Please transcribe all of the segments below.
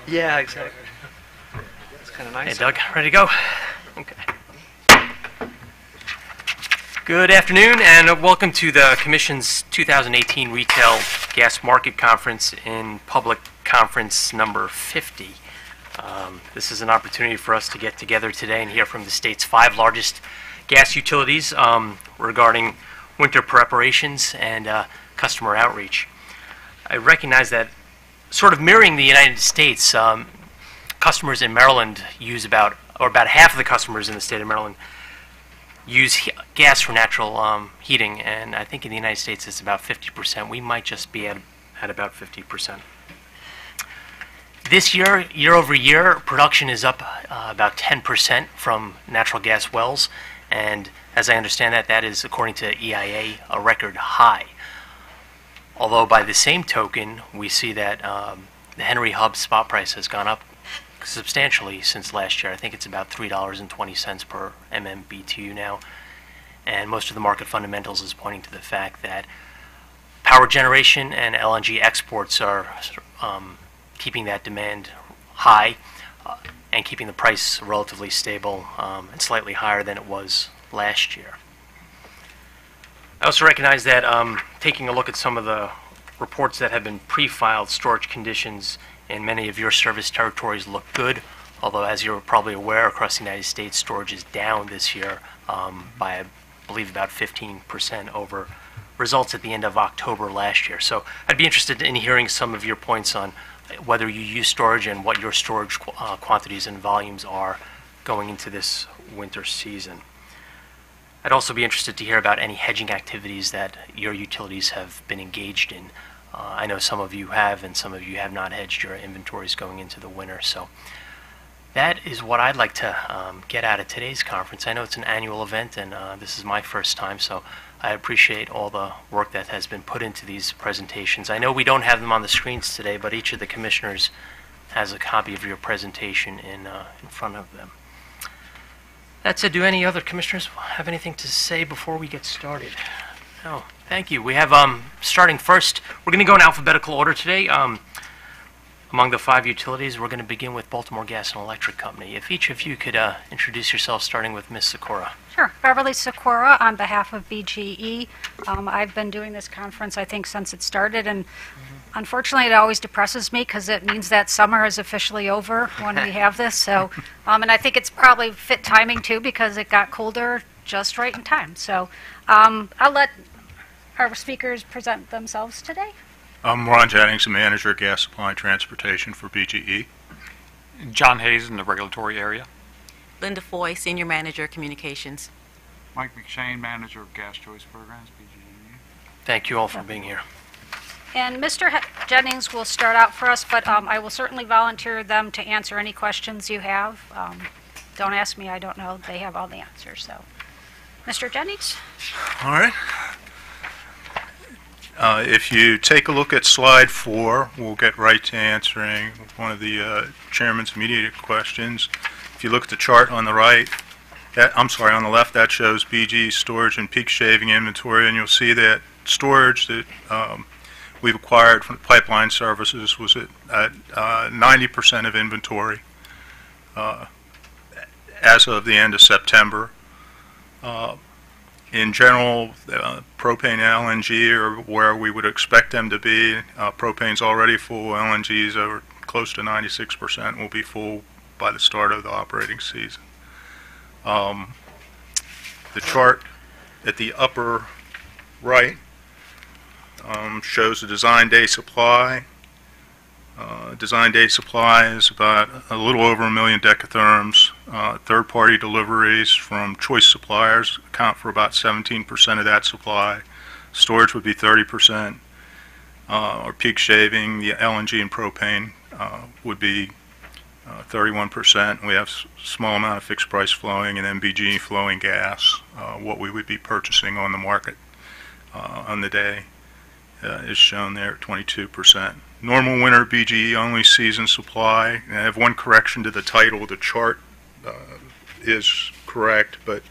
Yeah, exactly. It's kind of Hey, nice. Doug, ready to go? Okay. Good afternoon, and welcome to the Commission's 2018 Retail Gas Market Conference in Public Conference number 50. This is an opportunity for us to get together today and hear from the state's 5 largest gas utilities regarding winter preparations and customer outreach. I recognize that, sort of mirroring the United States, customers in Maryland use about half of the customers in the state of Maryland use gas for natural heating, and I think in the United States it's about 50%. We might just be at about 50%. This year, year over year, production is up about 10% from natural gas wells, and as I understand that, that is, according to EIA, a record high. Although by the same token, we see that the Henry Hub spot price has gone up substantially since last year. I think it's about $3.20 per MMBTU now, and most of the market fundamentals is pointing to the fact that power generation and LNG exports are keeping that demand high and keeping the price relatively stable and slightly higher than it was last year. I also recognize that taking a look at some of the reports that have been pre-filed, storage conditions in many of your service territories look good, although as you're probably aware, across the United States, storage is down this year by, I believe, about 15% over results at the end of October last year. So I'd be interested in hearing some of your points on whether you use storage and what your storage quantities and volumes are going into this winter season. I'd also be interested to hear about any hedging activities that your utilities have been engaged in. I know some of you have, and some of you have not hedged your inventories going into the winter. So that is what I'd like to get out of today's conference. I know it's an annual event, and this is my first time, so I appreciate all the work that has been put into these presentations. I know we don't have them on the screens today, but each of the commissioners has a copy of your presentation in front of them. That said, do any other commissioners have anything to say before we get started? No, thank you. We have, starting first, we're going to go in alphabetical order today. Among the 5 utilities, we're going to begin with Baltimore Gas and Electric Company. If each of you could introduce yourself, starting with Ms. Sikora. Sure. Beverly Sikora on behalf of BGE. I've been doing this conference, I think, since it started, and unfortunately, it always depresses me because it means that summer is officially over when we have this. So, and I think it's probably fit timing, too, because it got colder just right in time. So I'll let our speakers present themselves today. I'm Ron Jennings, the manager of gas supply and transportation for BGE. John Hayes in the regulatory area. Linda Foy, Senior Manager, Communications. Mike McShane, Manager of Gas Choice Programs, BGE. Thank you all for being here. And Mr. Jennings will start out for us, but I will certainly volunteer them to answer any questions you have. Don't ask me, I don't know. They have all the answers. So, Mr. Jennings? All right. If you take a look at slide 4, we'll get right to answering one of the chairman's immediate questions. If you look at the chart on the right, on the left, that shows BG storage and peak shaving inventory, and you'll see that storage that we've acquired from pipeline services was at 90% of inventory as of the end of September. In general, propane and LNG are where we would expect them to be. Propane's already full. LNG's over close to 96% will be full by the start of the operating season. The chart at the upper right shows the design day supply. Design day supply is about a little over 1 million decatherms. Third-party deliveries from choice suppliers account for about 17% of that supply. Storage would be 30%. Or peak shaving, the LNG and propane would be 31%. We have a small amount of fixed price flowing, and then BG flowing gas, what we would be purchasing on the market on the day is shown there at 22%. Normal winter BGE only season supply. And I have one correction to the title. The chart is correct, but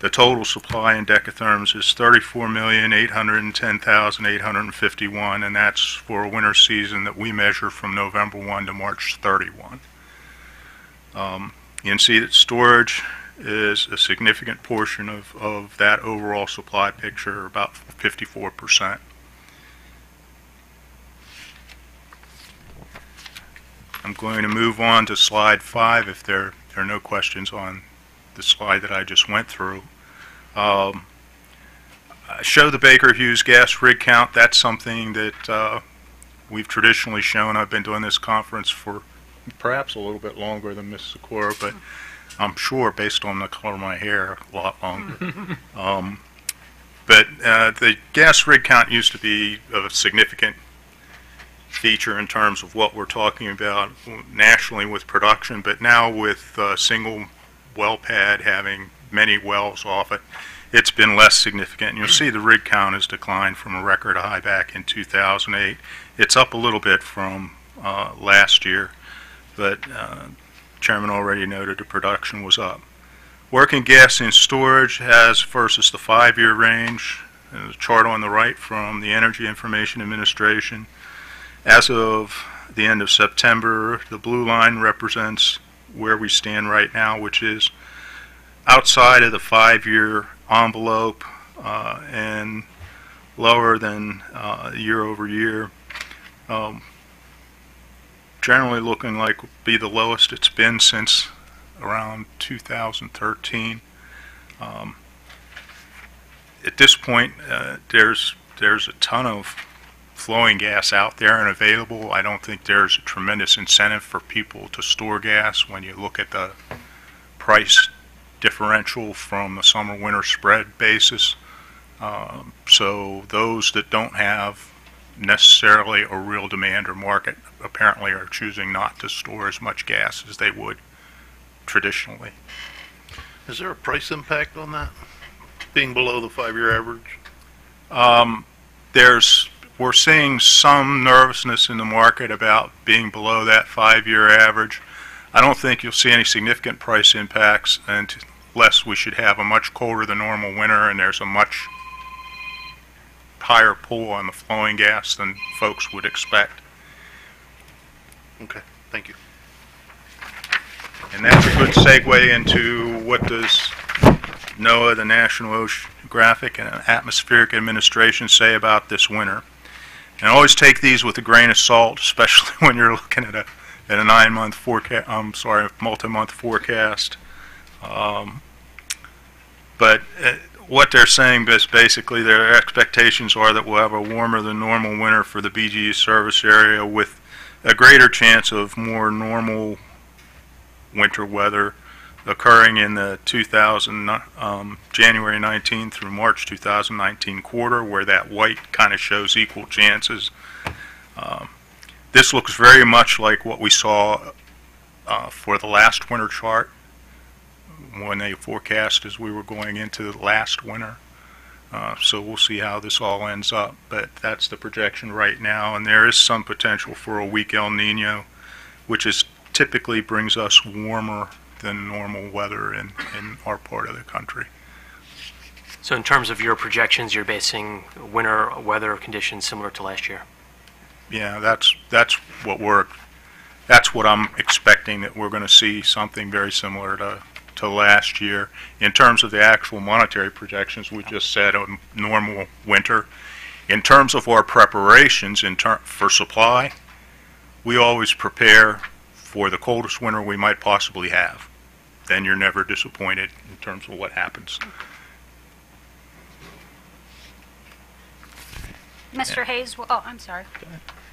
The total supply in decatherms is 34,810,851, and that's for a winter season that we measure from November 1 to March 31. You can see that storage is a significant portion of that overall supply picture, about 54%. I'm going to move on to slide 5 if there are no questions on the slide that I just went through. I show the Baker Hughes gas rig count. That's something that we've traditionally shown. I've been doing this conference for perhaps a little bit longer than Ms. Sikora, but I'm sure, based on the color of my hair, a lot longer. But the gas rig count used to be a significant feature in terms of what we're talking about nationally with production, but now with single well pad having many wells off it, it's been less significant. And you'll see the rig count has declined from a record high back in 2008. It's up a little bit from last year, but Chairman already noted the production was up. Working gas in storage has versus the 5-year range. There's a chart on the right from the Energy Information Administration. As of the end of September, the blue line represents where we stand right now, which is outside of the 5-year envelope and lower than year over year. Generally looking like would be the lowest it's been since around 2013. At this point, there's a ton of flowing gas out there and available. I don't think there's a tremendous incentive for people to store gas when you look at the price differential from the summer-winter spread basis. So those that don't have necessarily a real demand or market apparently are choosing not to store as much gas as they would traditionally. Is there a price impact on that, being below the 5-year average? We're seeing some nervousness in the market about being below that 5-year average. I don't think you'll see any significant price impacts unless we should have a much colder than normal winter and there's a much higher pull on the flowing gas than folks would expect. Okay, thank you. And that's a good segue into what does NOAA, the National Oceanographic and Atmospheric Administration, say about this winter. And always take these with a grain of salt, especially when you're looking at a 9-month forecast. Multi-month forecast. But what they're saying is basically their expectations are that we'll have a warmer than normal winter for the BGE service area with a greater chance of more normal winter weather occurring in the January 19 through March 2019 quarter, where that white kind of shows equal chances. This looks very much like what we saw for the last winter chart when they forecast as we were going into the last winter. So we'll see how this all ends up, but that's the projection right now, and there is some potential for a weak El Nino, which is typically brings us warmer than normal weather in our part of the country. So in terms of your projections, you're basing winter weather conditions similar to last year? Yeah, that's what I'm expecting, that we're going to see something very similar to last year. In terms of the actual monetary projections, we just said a normal winter. In terms of our preparations for supply, we always prepare for the coldest winter we might possibly have. Then you're never disappointed in terms of what happens. Mr. Hayes, I'm sorry.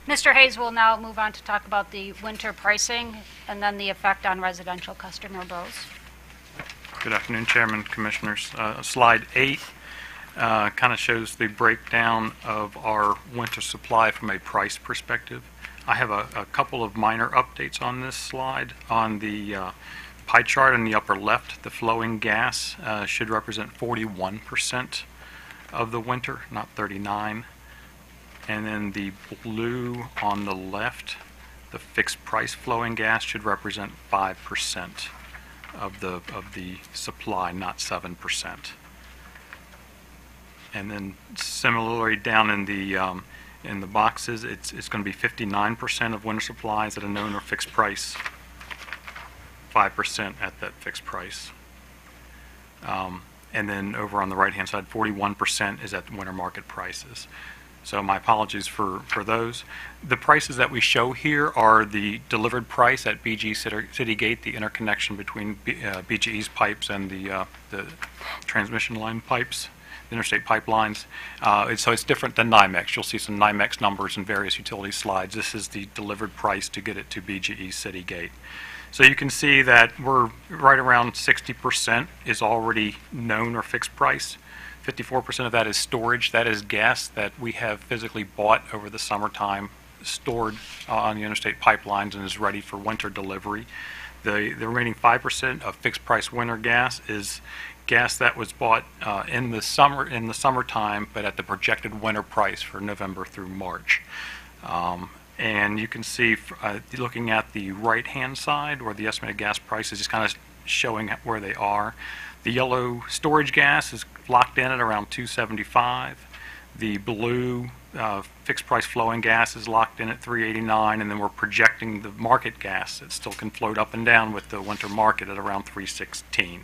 Mr. Hayes will now move on to talk about the winter pricing and then the effect on residential customer bills. Good afternoon, Chairman, Commissioners. Slide 8 kind of shows the breakdown of our winter supply from a price perspective. I have a couple of minor updates on this slide. On the pie chart in the upper left, the flowing gas should represent 41% of the winter, not 39%. And then the blue on the left, the fixed price flowing gas, should represent 5% of the supply, not 7%. And then similarly down in the boxes, it's going to be 59% of winter supplies at a known or fixed price, 5% at that fixed price. And then over on the right-hand side, 41% is at winter market prices. So my apologies for those. The prices that we show here are the delivered price at BG City Gate, the interconnection between BGE's pipes and the transmission line pipes, the interstate pipelines. So it's different than NYMEX. You'll see some NYMEX numbers in various utility slides. This is the delivered price to get it to BGE City Gate. So you can see that we're right around 60% is already known or fixed price. 54% of that is storage. That is gas that we have physically bought over the summertime, stored on the interstate pipelines, and is ready for winter delivery. The remaining 5% of fixed price winter gas is gas that was bought in the summertime, but at the projected winter price for November through March. And you can see, looking at the right-hand side, where the estimated gas price is just kind of showing where they are. The yellow storage gas is locked in at around $2.75. The blue fixed price flowing gas is locked in at $3.89, and then we're projecting the market gas that still can float up and down with the winter market at around $3.16.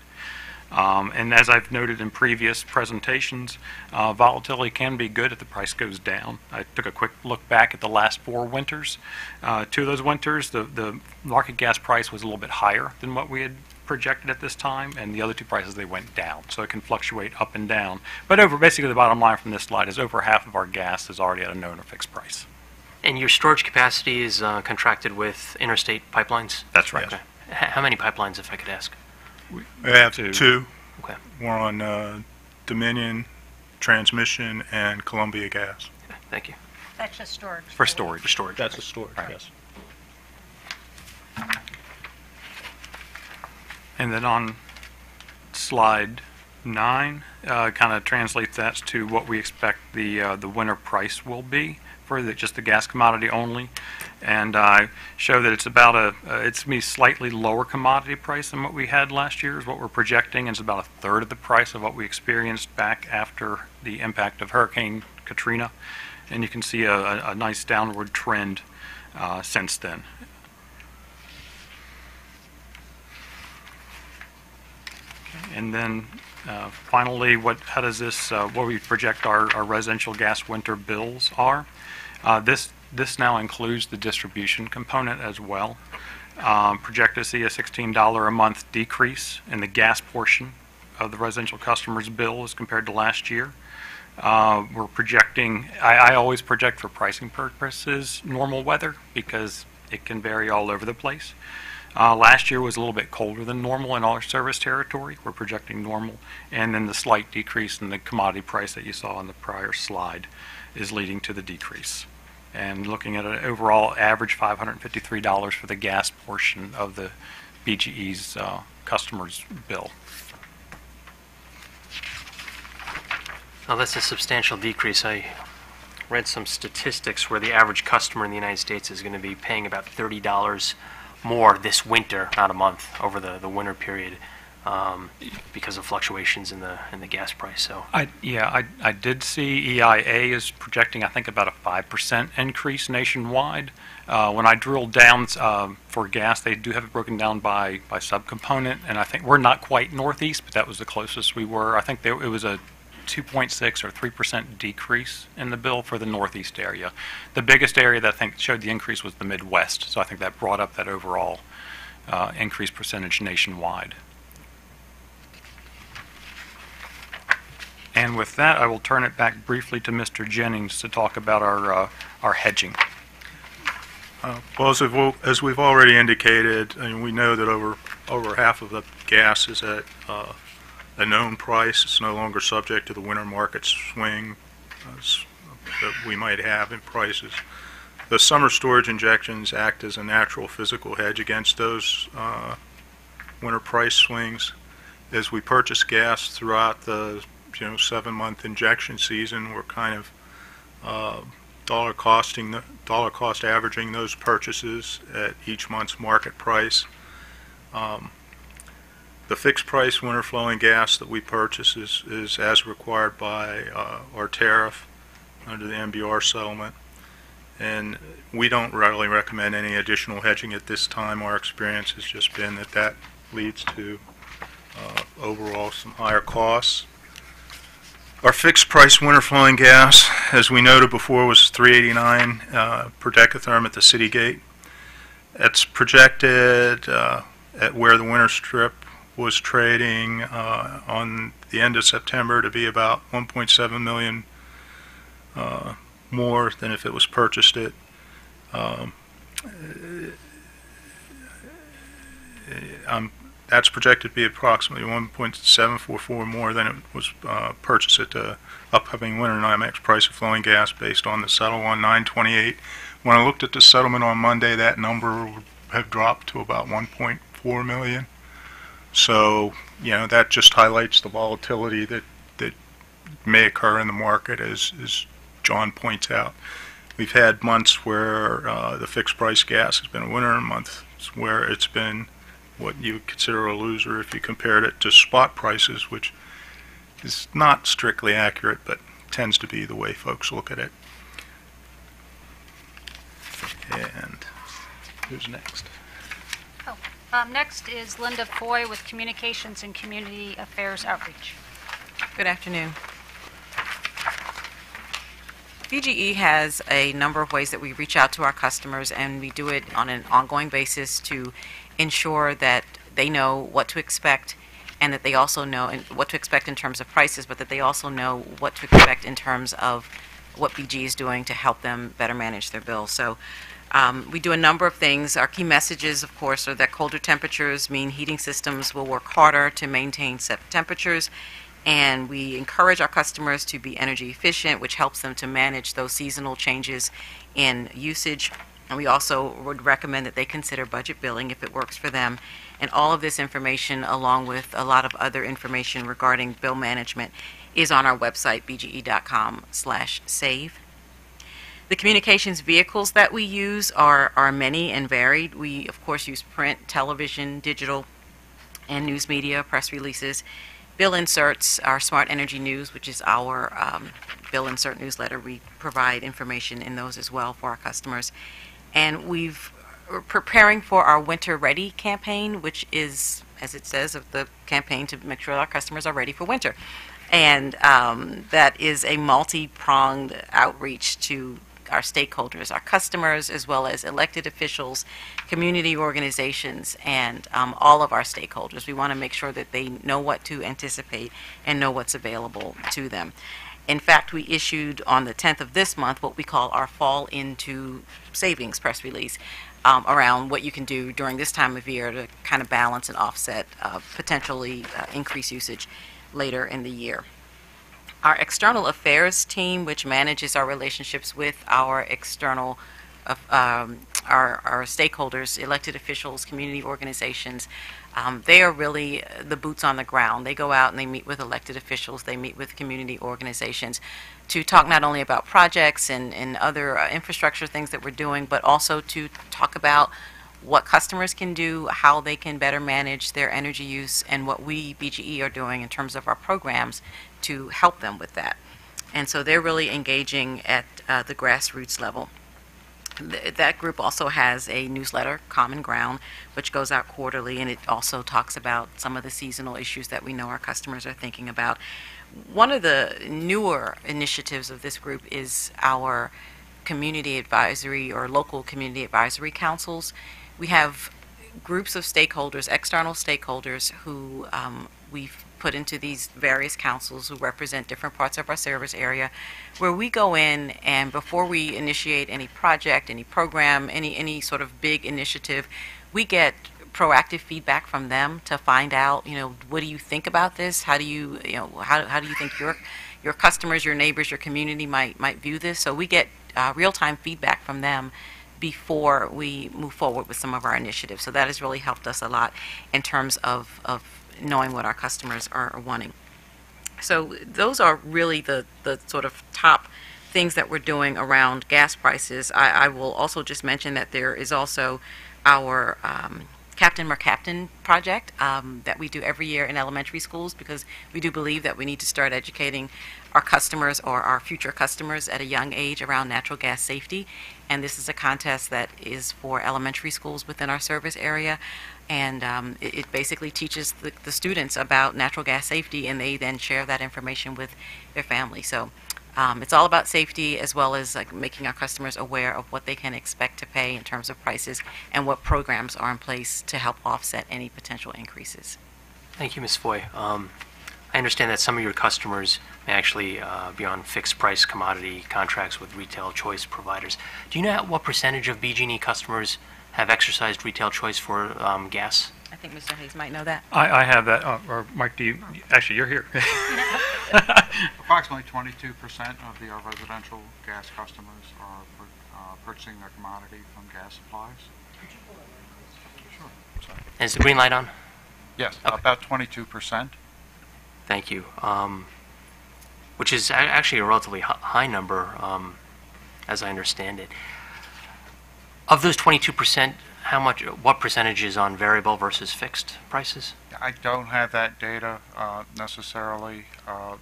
And as I've noted in previous presentations, volatility can be good if the price goes down. I took a quick look back at the last 4 winters. 2 of those winters, the market gas price was a little bit higher than what we had projected at this time, and the other 2 prices, they went down. So it can fluctuate up and down. But basically the bottom line from this slide is over half of our gas is already at a known or fixed price. And your storage capacity is contracted with interstate pipelines? That's right. Okay. How many pipelines, if I could ask? We have 2. Okay. We're on Dominion Transmission and Columbia Gas. Okay, thank you. That's just storage. For storage. For storage. That's a storage, Right. yes. And then on slide 9, kind of translates that to what we expect the winter price will be for just the gas commodity only. And I show that it's about it's me slightly lower commodity price than what we had last year is what we're projecting. And it's about 1/3 of the price of what we experienced back after the impact of Hurricane Katrina. And you can see a nice downward trend since then. And then finally, how does this, what we project our residential gas winter bills are. This now includes the distribution component as well. Project to see a $16 a month decrease in the gas portion of the residential customer's bill as compared to last year. We're projecting, I always project for pricing purposes normal weather because it can vary all over the place. Last year was a little bit colder than normal in our service territory. We're projecting normal, and then the slight decrease in the commodity price that you saw on the prior slide is leading to the decrease. And looking at an overall average $553 for the gas portion of the BGE's customer's bill. Now that's a substantial decrease. I read some statistics where the average customer in the United States is going to be paying about $30 more this winter, not a month, over the winter period because of fluctuations in the gas price. So I did see EIA is projecting, I think, about a 5% increase nationwide. When I drilled down for gas, they do have it broken down by subcomponent, and I think we're not quite northeast, but that was the closest we were. I think it was a 2.6 or 3% decrease in the bill for the northeast area. The biggest area that I think showed the increase was the Midwest, so I think that brought up that overall increase percentage nationwide. And with that, I will turn it back briefly to Mr. Jennings to talk about our hedging. Well, as we've already indicated, and we know that over half of the gas is at a known price. It's no longer subject to the winter market swing that we might have in prices. The summer storage injections act as a natural physical hedge against those winter price swings. As we purchase gas throughout the 7-month injection season, we're kind of dollar cost averaging those purchases at each month's market price. The fixed price winter flowing gas that we purchase is as required by our tariff under the MBR settlement. And we don't readily recommend any additional hedging at this time. Our experience has just been that that leads to overall some higher costs. Our fixed price winter flowing gas, as we noted before, was $3.89 per decatherm at the city gate. It's projected at where the winter strip was trading on the end of September to be about 1.7 million more than if it was purchased at that's projected to be approximately 1.744 more than it was purchased at the upcoming winter NYMEX price of flowing gas based on the settle on 9/28. When I looked at the settlement on Monday, that number would have dropped to about 1.4 million. So, you know, that just highlights the volatility that may occur in the market, as John points out. We've had months where the fixed price gas has been a winner, and months where it's been what you would consider a loser if you compared it to spot prices, which is not strictly accurate, but tends to be the way folks look at it. And who's next? Next is Linda Foy with Communications and Community Affairs Outreach. Good afternoon. BGE has a number of ways that we reach out to our customers, and we do it on an ongoing basis to ensure that they know what to expect, and that they also know what to expect in terms of prices, but that they also know what to expect in terms of what BGE is doing to help them better manage their bills. So we do a number of things. Our key messages, of course, are that colder temperatures mean heating systems will work harder to maintain set temperatures, and we encourage our customers to be energy efficient, which helps them to manage those seasonal changes in usage. And we also would recommend that they consider budget billing if it works for them. And all of this information, along with a lot of other information regarding bill management, is on our website, bge.com/save. The communications vehicles that we use are many and varied. We, of course, use print, television, digital, and news media, press releases, bill inserts, our Smart Energy News, which is our bill insert newsletter. We provide information in those as well for our customers. And we're preparing for our Winter Ready campaign, which is, as it says, of the campaign to make sure our customers are ready for winter. And that is a multi-pronged outreach to our stakeholders, our customers, as well as elected officials, community organizations, and all of our stakeholders. We want to make sure that they know what to anticipate and know what's available to them. In fact, we issued on the 10th of this month what we call our Fall Into Savings press release around what you can do during this time of year to kind of balance and offset potentially increased usage later in the year. Our external affairs team, which manages our relationships with our external, our stakeholders, elected officials, community organizations, they are really the boots on the ground. They go out and they meet with elected officials, they meet with community organizations to talk not only about projects and other infrastructure things that we're doing, but also to talk about what customers can do, how they can better manage their energy use, and what we, BGE, are doing in terms of our programs to help them with that. And so they're really engaging at the grassroots level. That group also has a newsletter, Common Ground, which goes out quarterly, and it also talks about some of the seasonal issues that we know our customers are thinking about. One of the newer initiatives of this group is our community advisory or local community advisory councils. We have groups of stakeholders, external stakeholders, who we've put into these various councils who represent different parts of our service area, where we go in and before we initiate any project, any program, any sort of big initiative, we get proactive feedback from them to find out, what do you think about this? How do you, how do you think your customers, your neighbors, your community might view this? So we get real-time feedback from them before we move forward with some of our initiatives. So that has really helped us a lot in terms of knowing what our customers are wanting. So those are really the sort of top things that we're doing around gas prices. I will also just mention that there is also our Captain Mercaptain project that we do every year in elementary schools, because we do believe that we need to start educating our customers or our future customers at a young age around natural gas safety. And this is a contest that is for elementary schools within our service area. And it basically teaches the students about natural gas safety, and they then share that information with their family. So it's all about safety, as well as like making our customers aware of what they can expect to pay in terms of prices and what programs are in place to help offset any potential increases. Thank you, Ms. Foy. I understand that some of your customers may actually be on fixed price commodity contracts with retail choice providers. Do you know what percentage of BG&E customers have exercised retail choice for gas? I think Mr. Hayes might know that. I have that, or Mike, do you, actually, you're here. Approximately 22% of our residential gas customers are purchasing their commodity from gas suppliers. Sure. Sorry. And is the green light on? Yes, Okay. about 22%. Thank you. Which is actually a relatively high number, as I understand it. Of those 22%, what percentage is on variable versus fixed prices? I don't have that data necessarily.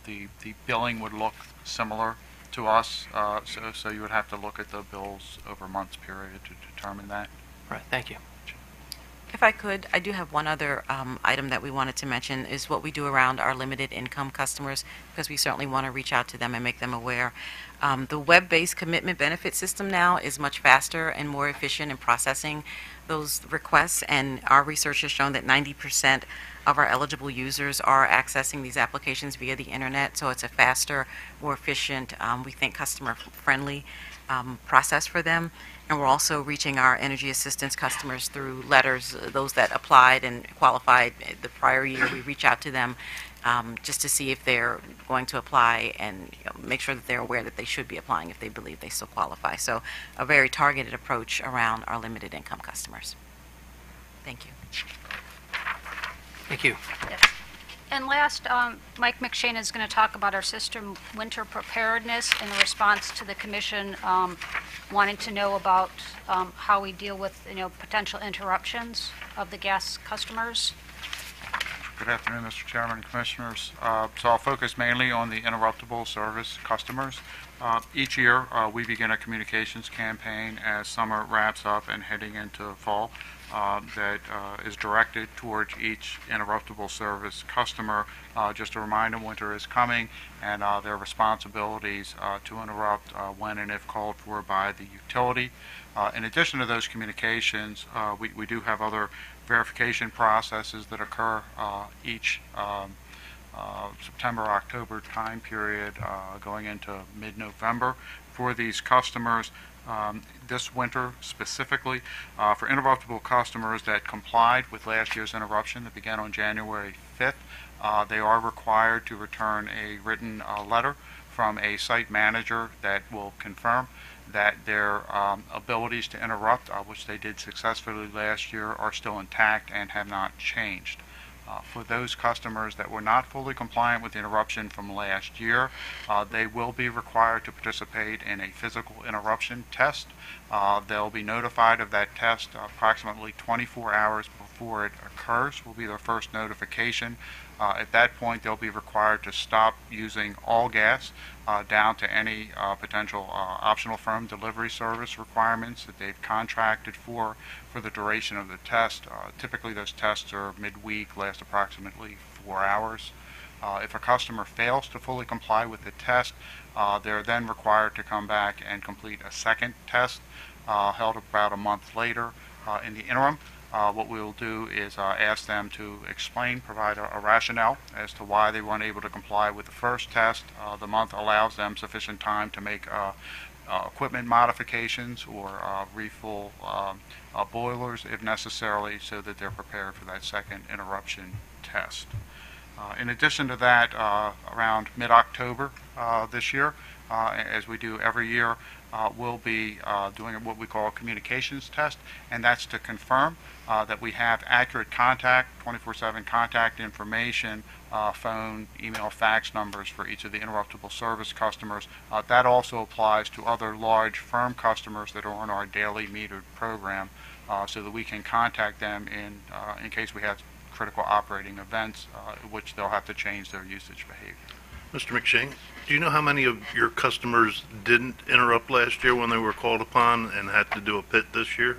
The billing would look similar to us, so you would have to look at the bills over a month's period to determine that. Right, thank you. If I could, I do have one other item that we wanted to mention, is what we do around our limited income customers, because we certainly want to reach out to them and make them aware. The web-based commitment benefit system now is much faster and more efficient in processing those requests, and our research has shown that 90% of our eligible users are accessing these applications via the internet, so it's a faster, more efficient, we think customer-friendly process for them. And we're also reaching our energy assistance customers through letters, those that applied and qualified the prior year. We reach out to them just to see if they're going to apply, and make sure that they're aware that they should be applying if they believe they still qualify. So a very targeted approach around our limited income customers. Thank you. Thank you. Yes. And last, Mike McShane is going to talk about our system winter preparedness in response to the commission wanting to know about how we deal with, potential interruptions of the gas customers. Good afternoon, Mr. Chairman and Commissioners. So I'll focus mainly on the interruptible service customers. Each year, we begin a communications campaign as summer wraps up and heading into fall that is directed towards each interruptible service customer. Just a reminder, winter is coming, and their responsibilities to interrupt when and if called for by the utility. In addition to those communications, we do have other verification processes that occur each September, October time period going into mid-November for these customers. This winter specifically, for interruptible customers that complied with last year's interruption that began on January 5th, they are required to return a written letter from a site manager that will confirm that their abilities to interrupt, which they did successfully last year, are still intact and have not changed. For those customers that were not fully compliant with the interruption from last year, they will be required to participate in a physical interruption test. They'll be notified of that test approximately 24 hours before it occurs, will be their first notification. At that point, they'll be required to stop using all gas down to any potential optional firm delivery service requirements that they've contracted for the duration of the test. Typically, those tests are midweek, last approximately 4 hours. If a customer fails to fully comply with the test, they're then required to come back and complete a second test held about a month later. In the interim, what we will do is ask them to explain, provide a rationale as to why they weren't able to comply with the first test. The month allows them sufficient time to make equipment modifications or refill boilers if necessary, so that they're prepared for that second interruption test. In addition to that, around mid-October this year, as we do every year, we'll be doing what we call a communications test, and that's to confirm that we have accurate contact, 24/7 contact information, phone, email, fax numbers for each of the interruptible service customers. That also applies to other large firm customers that are on our daily metered program. so that we can contact them in case we have critical operating events, which they'll have to change their usage behavior. Mr. McShane, do you know how many of your customers didn't interrupt last year when they were called upon and had to do a PIT this year?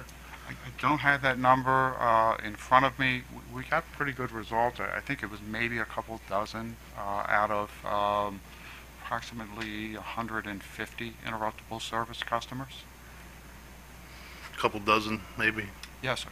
I don't have that number in front of me. We got pretty good results. I think it was maybe a couple dozen out of approximately 150 interruptible service customers. A couple dozen, maybe? Yes, sir.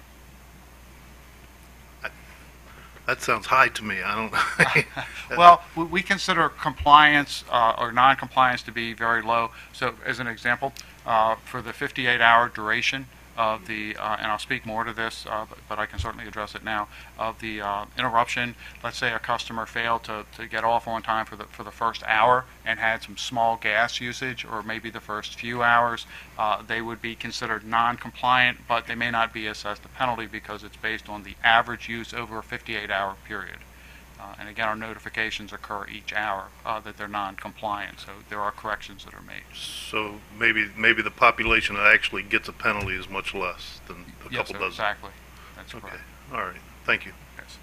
That sounds high to me. I don't. Well, we consider compliance or non-compliance to be very low. So, as an example, for the 58-hour duration of the, and I'll speak more to this, but I can certainly address it now, of the interruption. Let's say a customer failed to get off on time for the first hour and had some small gas usage, or maybe the first few hours. They would be considered non-compliant, but they may not be assessed a penalty because it's based on the average use over a 58-hour period. And again, our notifications occur each hour that they're non-compliant, so there are corrections that are made. So maybe the population that actually gets a penalty is much less than a Yes, couple sir, dozen. exactly. That's Okay. correct. All right. Thank you. Yes.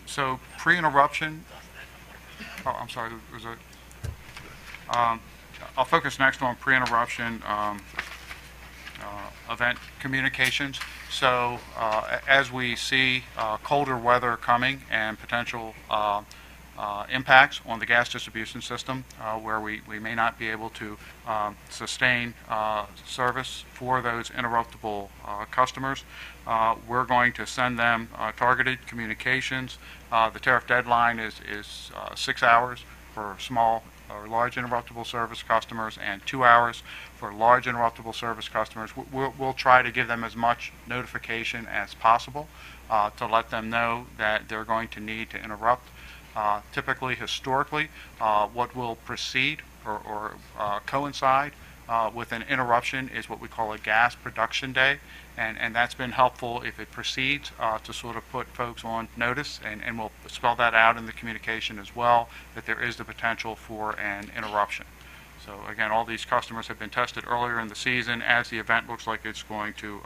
So pre-interruption. Oh, I'm sorry. Was it? I'll focus next on pre-interruption event communications. So as we see colder weather coming and potential impacts on the gas distribution system where we may not be able to sustain service for those interruptible customers, we're going to send them targeted communications. The tariff deadline is 6 hours for small or large interruptible service customers and 2 hours for large interruptible service customers. We'll try to give them as much notification as possible to let them know that they're going to need to interrupt. Typically, historically, what will precede or coincide with an interruption is what we call a gas production day, and that's been helpful if it proceeds to sort of put folks on notice, and we'll spell that out in the communication as well, that there is the potential for an interruption. So again, all these customers have been tested earlier in the season. As the event looks like it's going to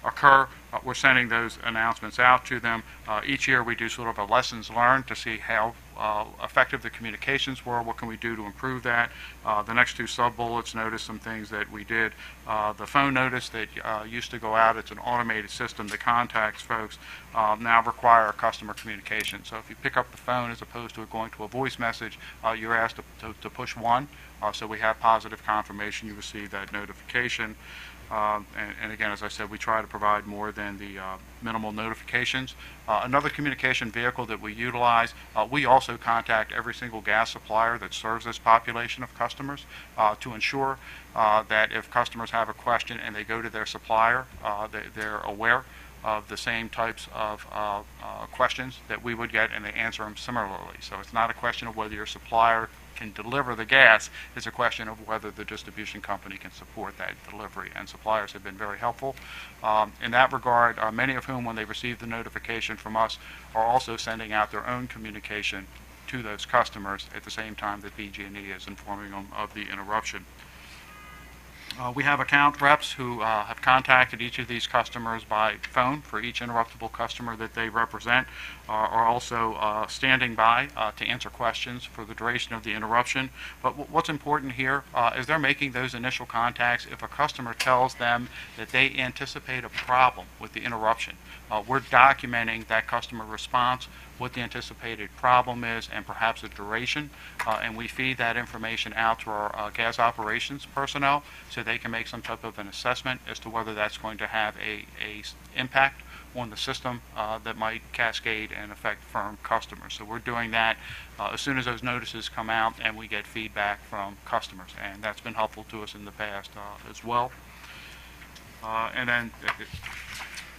occur, we're sending those announcements out to them. Each year we do sort of a lessons learned to see how effective the communications were, what can we do to improve that. The next two sub-bullets notice some things that we did. The phone notice that used to go out, it's an automated system that contacts folks, now require a customer communication. So if you pick up the phone as opposed to it going to a voice message, you're asked to push 1, so we have positive confirmation you receive that notification. And again, as I said, we try to provide more than the minimal notifications. Another communication vehicle that we utilize, we also contact every single gas supplier that serves this population of customers to ensure that if customers have a question and they go to their supplier, they're aware of the same types of questions that we would get, and they answer them similarly. So it's not a question of whether your supplier can deliver the gas, it's a question of whether the distribution company can support that delivery, and suppliers have been very helpful. In that regard, many of whom, when they receive the notification from us, are also sending out their own communication to those customers at the same time that BG&E is informing them of the interruption. We have account reps who have contacted each of these customers by phone for each interruptible customer that they represent, are also standing by to answer questions for the duration of the interruption. But what's important here is they're making those initial contacts. If a customer tells them that they anticipate a problem with the interruption, we're documenting that customer response, what the anticipated problem is, and perhaps the duration, and we feed that information out to our gas operations personnel so they can make some type of an assessment as to whether that's going to have a impact on the system that might cascade and affect firm customers. So we're doing that as soon as those notices come out and we get feedback from customers, and that's been helpful to us in the past as well. And then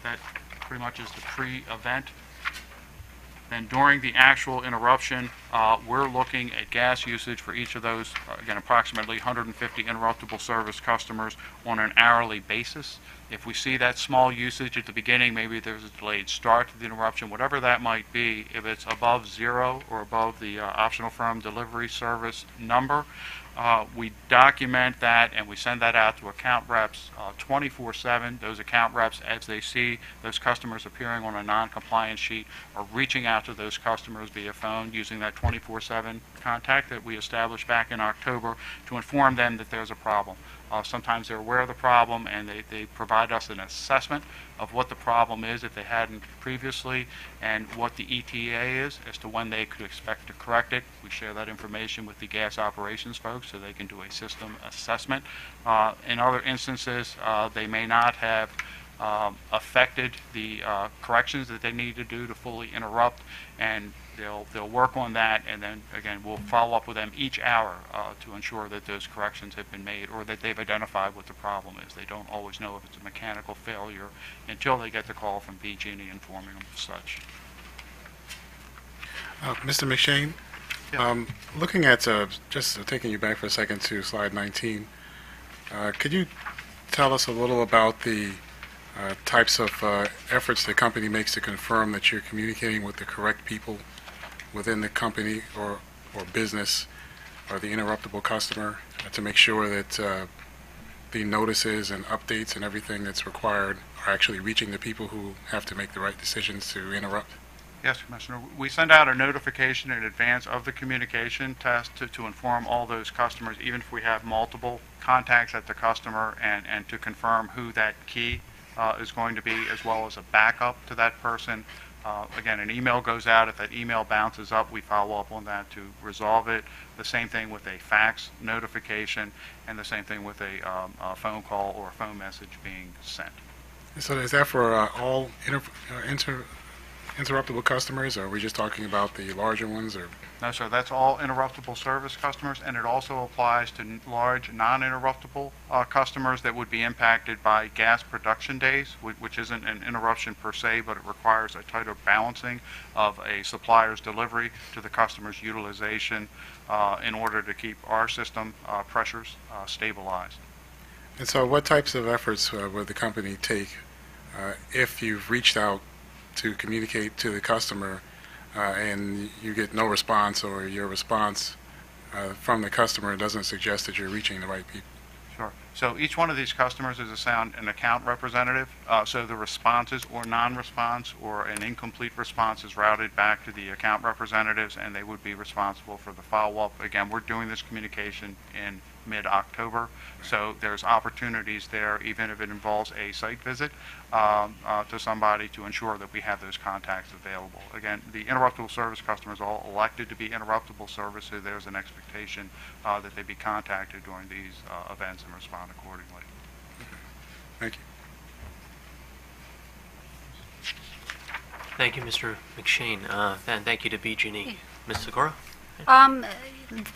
that pretty much is the pre-event. Then during the actual interruption, we're looking at gas usage for each of those, again, approximately 150 interruptible service customers on an hourly basis. If we see that small usage at the beginning, maybe there's a delayed start to the interruption, whatever that might be, if it's above 0 or above the optional firm delivery service number, we document that and we send that out to account reps 24/7. Those account reps, as they see those customers appearing on a non-compliance sheet, are reaching out to those customers via phone using that 24/7 contact that we established back in October to inform them that there's a problem. Sometimes they're aware of the problem and they provide us an assessment of what the problem is if they hadn't previously and what the ETA is as to when they could expect to correct it. We share that information with the gas operations folks so they can do a system assessment. In other instances, they may not have affected the corrections that they need to do to fully interrupt, and they'll work on that, and then again we'll follow up with them each hour to ensure that those corrections have been made or that they've identified what the problem is. They don't always know if it's a mechanical failure until they get the call from PG&E informing them of such. Mr. McShane, looking at, just taking you back for a second to slide 19, could you tell us a little about the types of efforts the company makes to confirm that you're communicating with the correct people within the company or business or the interruptible customer to make sure that the notices and updates and everything that's required are actually reaching the people who have to make the right decisions to interrupt? Yes, Commissioner. We send out a notification in advance of the communication test to inform all those customers, even if we have multiple contacts at the customer, and to confirm who that key is going to be, as well as a backup to that person. Again, an email goes out. If that email bounces up, we follow up on that to resolve it. The same thing with a fax notification, and the same thing with a phone call or a phone message being sent. So is that for all interruptible customers, or are we just talking about the larger ones? Or No, sir. That's all interruptible service customers, and it also applies to large non-interruptible customers that would be impacted by gas production days, which isn't an interruption per se, but it requires a tighter balancing of a supplier's delivery to the customer's utilization in order to keep our system pressures stabilized. And so what types of efforts would the company take if you've reached out to communicate to the customer and you get no response, or your response from the customer doesn't suggest that you're reaching the right people? Sure. So each one of these customers is assigned an account representative. So the responses or non-response or an incomplete response is routed back to the account representatives, and they would be responsible for the follow-up. Again, we're doing this communication in mid-October, so there's opportunities there, even if it involves a site visit to somebody, to ensure that we have those contacts available. Again, the interruptible service customers are all elected to be interruptible service, so there's an expectation that they be contacted during these events and respond accordingly. Thank you. Thank you, Mr. McShane, and thank you to BG&E. Ms. Segura?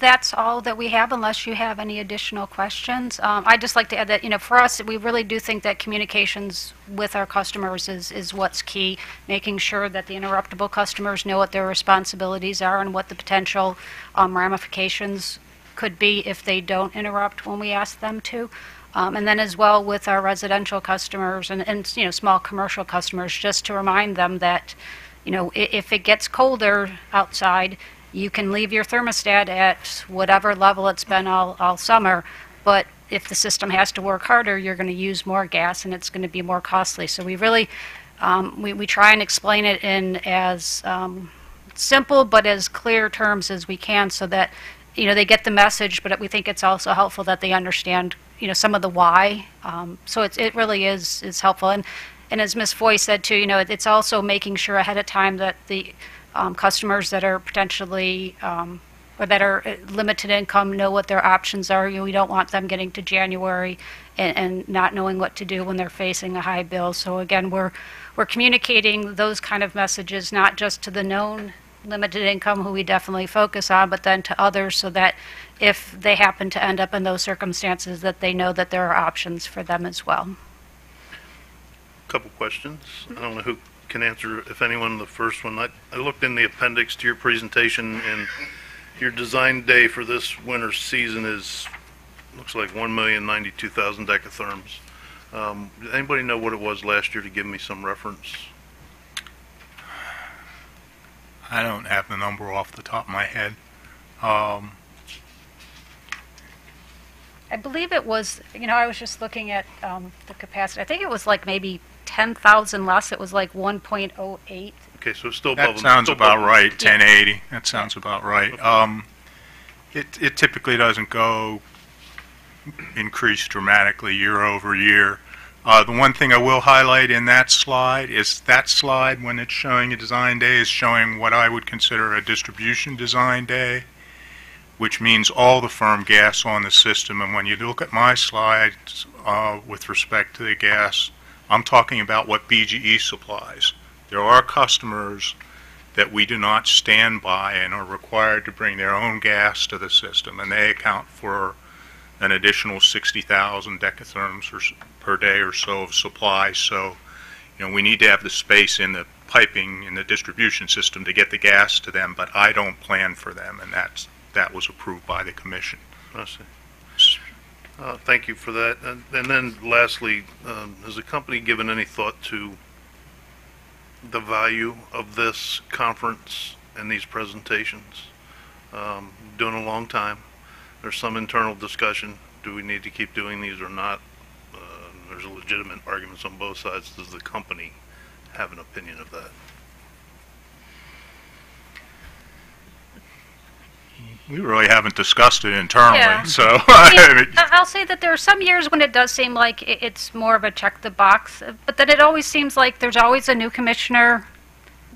That's all that we have, unless you have any additional questions. I'd just like to add that, for us, we really do think that communications with our customers is what's key, making sure that the interruptible customers know what their responsibilities are and what the potential ramifications could be if they don't interrupt when we ask them to. And then as well with our residential customers and small commercial customers, just to remind them that, if it gets colder outside, you can leave your thermostat at whatever level it's been all summer, but if the system has to work harder, you're going to use more gas and it's going to be more costly. So we really, we try and explain it in as simple but as clear terms as we can, so that, they get the message, but we think it's also helpful that they understand, some of the why. So it really is helpful. And as Ms. Foy said too, it's also making sure ahead of time that the customers that are potentially or that are limited income know what their options are. We don't want them getting to January and not knowing what to do when they're facing a high bill. So again, we're communicating those kind of messages, not just to the known limited income, who we definitely focus on, but then to others, so that if they happen to end up in those circumstances, that they know that there are options for them as well. Couple questions. I don't know who can answer, if anyone, the first one. I looked in the appendix to your presentation, and your design day for this winter season looks like 1,092,000 decatherms. Does anybody know what it was last year to give me some reference? I don't have the number off the top of my head. I believe it was, I was just looking at the capacity. I think it was like maybe 10,000 less. It was like 1.08. Okay, so it's still above. That sounds still about above- right, 1080. That sounds about right. It typically doesn't increase dramatically year over year. The one thing I will highlight in that slide is that slide, when it's showing a design day, is showing what I would consider a distribution design day, which means all the firm gas on the system. And when you look at my slides with respect to the gas, I'm talking about what BGE supplies. There are customers that we do not stand by and are required to bring their own gas to the system, and they account for an additional 60,000 decatherms per day or so of supply. So, we need to have the space in the piping in the distribution system to get the gas to them, but I don't plan for them, and that was approved by the commission. I see. Thank you for that. And then lastly, has the company given any thought to the value of this conference and these presentations? Doing a long time. There's some internal discussion. Do we need to keep doing these or not? There's legitimate arguments on both sides. Does the company have an opinion of that? We really haven't discussed it internally, Yeah. so. I'll say that there are some years when it does seem like it's more of a check the box, but then it always seems like there's always a new commissioner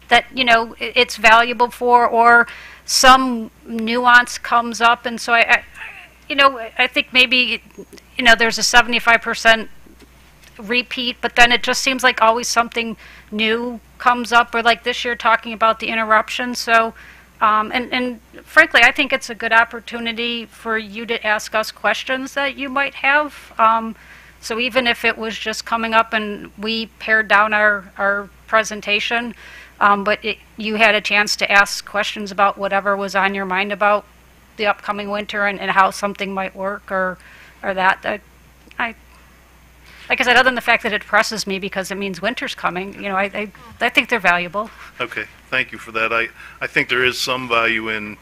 that, it's valuable for, or some nuance comes up, and so I think maybe, there's a 75% repeat, but then it just seems like always something new comes up, or like this year talking about the interruption, so. And frankly, I think it's a good opportunity for you to ask us questions that you might have. So even if it was just coming up and we pared down our presentation, but you had a chance to ask questions about whatever was on your mind about the upcoming winter and how something might work or that. Like I said, other than the fact that it depresses me because it means winter's coming, I think they're valuable. Okay, thank you for that. I think there is some value in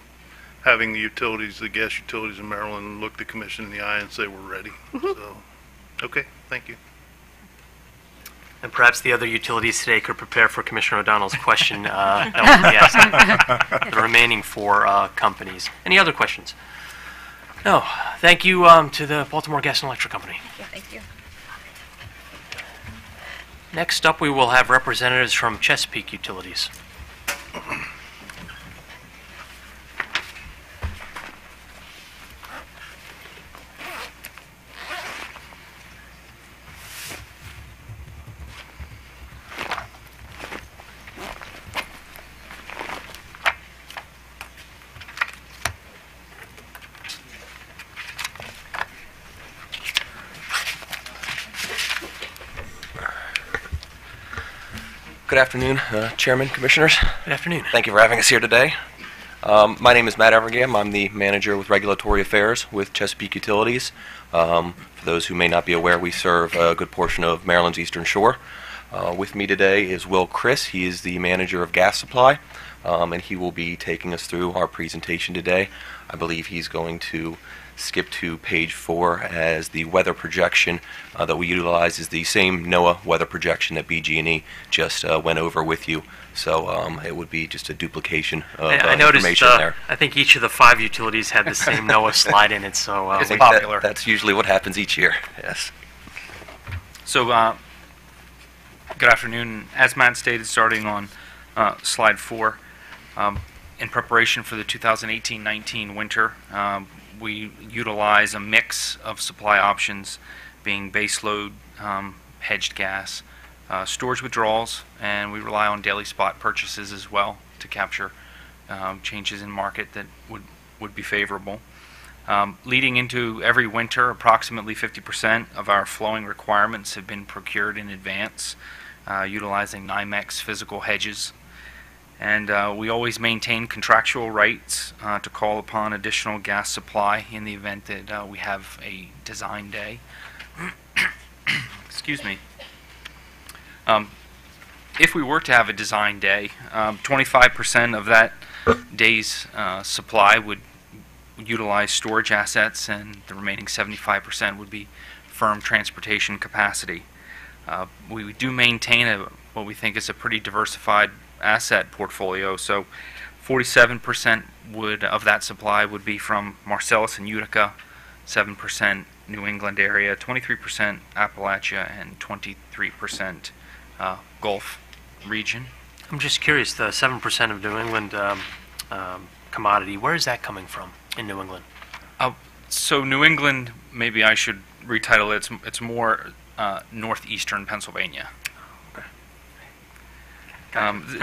having the utilities, the gas utilities in Maryland, look the commission in the eye and say we're ready. So, okay, thank you. And perhaps the other utilities today could prepare for Commissioner O'Donnell's question that will be asked. The remaining four companies. Any other questions? No. Thank you to the Baltimore Gas and Electric Company. Yeah, thank you. Next up, we will have representatives from Chesapeake Utilities. Good afternoon, Chairman, Commissioners. Good afternoon. Thank you for having us here today. My name is Matt Evergam. I'm the Manager with Regulatory Affairs with Chesapeake Utilities. For those who may not be aware, we serve a good portion of Maryland's Eastern Shore. With me today is Will Chris. He is the Manager of Gas Supply, and he will be taking us through our presentation today. I believe he's going to skip to page 4 as the weather projection that we utilize is the same NOAA weather projection that BG&E just went over with you. So it would be just a duplication of I noticed, information there. I think each of the 5 utilities had the same NOAA slide in it, so I it's think popular. that's usually what happens each year. Yes. So, good afternoon. As Matt stated, starting on slide 4, in preparation for the 2018-19 winter, we utilize a mix of supply options, being baseload, hedged gas, storage withdrawals, and we rely on daily spot purchases as well to capture changes in market that would be favorable. Leading into every winter, approximately 50% of our flowing requirements have been procured in advance. utilizing NYMEX physical hedges. And we always maintain contractual rights to call upon additional gas supply in the event that we have a design day. Excuse me. If we were to have a design day, 25% of that day's supply would utilize storage assets, and the remaining 75% would be firm transportation capacity. We do maintain what we think is a pretty diversified asset portfolio. So 47% of that supply would be from Marcellus and Utica, 7% New England area, 23% Appalachia, and 23% Gulf region. I'm just curious, the 7% of New England commodity, where is that coming from in New England? So New England, maybe I should retitle it, it's more northeastern Pennsylvania.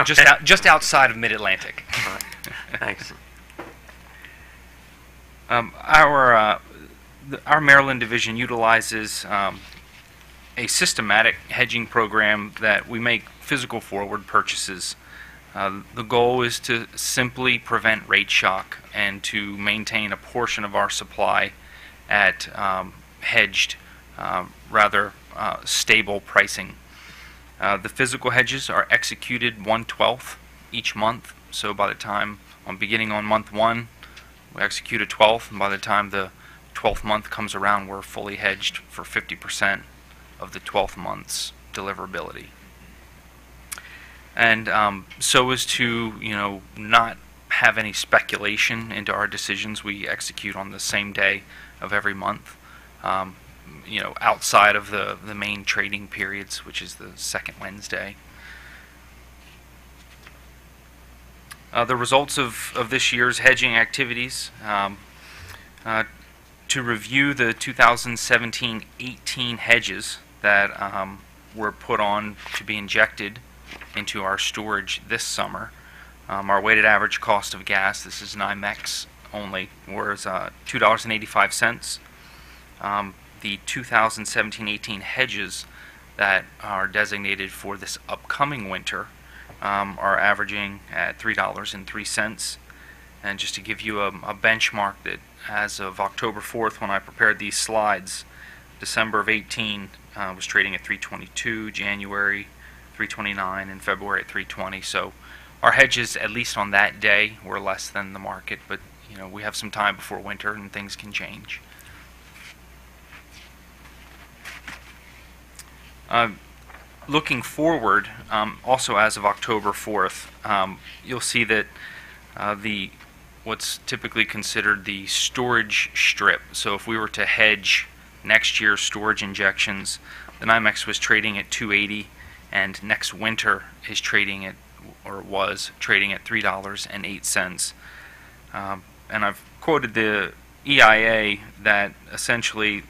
Just outside of Mid-Atlantic. All right. Thanks. Our Maryland division utilizes a systematic hedging program that we make physical forward purchases. The goal is to simply prevent rate shock and to maintain a portion of our supply at hedged, rather stable pricing. The physical hedges are executed 1/12 each month, so by the time, beginning on month 1, we execute a 12th, and by the time the 12th month comes around, we're fully hedged for 50% of the 12th month's deliverability. And so as to, not have any speculation into our decisions, we execute on the same day of every month. Outside of the main trading periods, which is the second Wednesday. The results of this year's hedging activities. To review the 2017-18 hedges that were put on to be injected into our storage this summer, our weighted average cost of gas, this is NYMEX only, was $2.85. The 2017-18 hedges that are designated for this upcoming winter are averaging at $3.03. And just to give you a benchmark, that as of October 4th, when I prepared these slides, December of 18 was trading at $3.22, January $3.29, and February at $3.20. So our hedges, at least on that day, were less than the market, but we have some time before winter and things can change. Looking forward, also as of October 4th, you'll see that what's typically considered the storage strip. So if we were to hedge next year's storage injections, the NYMEX was trading at $2.80, and next winter is trading at, or was trading at, $3.08. And I've quoted the EIA that essentially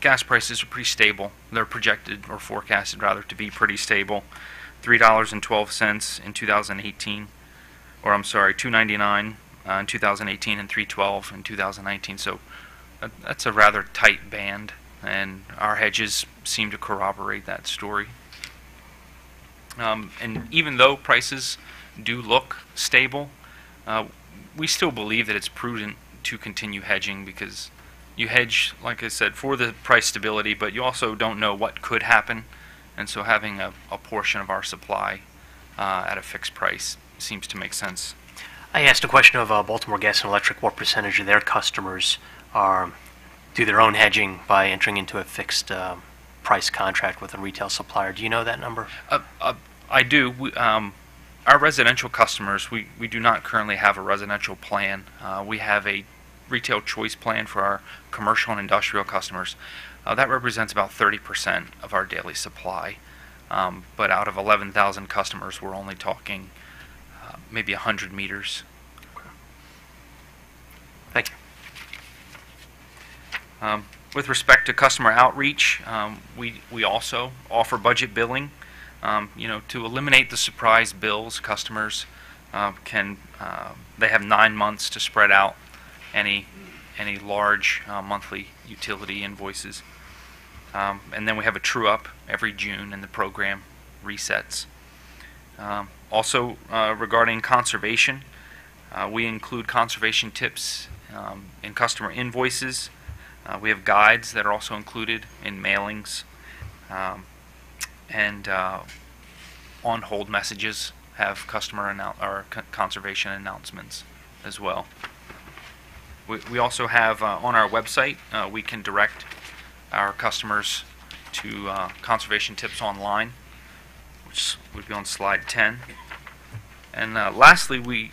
gas prices are pretty stable. They're projected, or forecasted rather, to be pretty stable. $3.12 in 2018, or I'm sorry, $2.99 in 2018 and $3.12 in 2019. So that's a rather tight band, and our hedges seem to corroborate that story. And even though prices do look stable, we still believe that it's prudent to continue hedging, because you hedge, like I said, for the price stability, but you also don't know what could happen, and so having a portion of our supply at a fixed price seems to make sense. I asked a question of Baltimore Gas and Electric, what percentage of their customers do their own hedging by entering into a fixed price contract with a retail supplier. Do you know that number? I do. Our residential customers, we do not currently have a residential plan. We have a retail choice plan for our commercial and industrial customers. That represents about 30% of our daily supply. But out of 11,000 customers, we're only talking maybe 100 meters. Okay. Thank you. With respect to customer outreach, we also offer budget billing. To eliminate the surprise bills, customers they have 9 months to spread out any large monthly utility invoices. And then we have a true-up every June, and the program resets. Also, regarding conservation, we include conservation tips in customer invoices. We have guides that are also included in mailings, and on-hold messages have conservation announcements as well. We also have on our website, we can direct our customers to conservation tips online, which would be on slide 10. And lastly,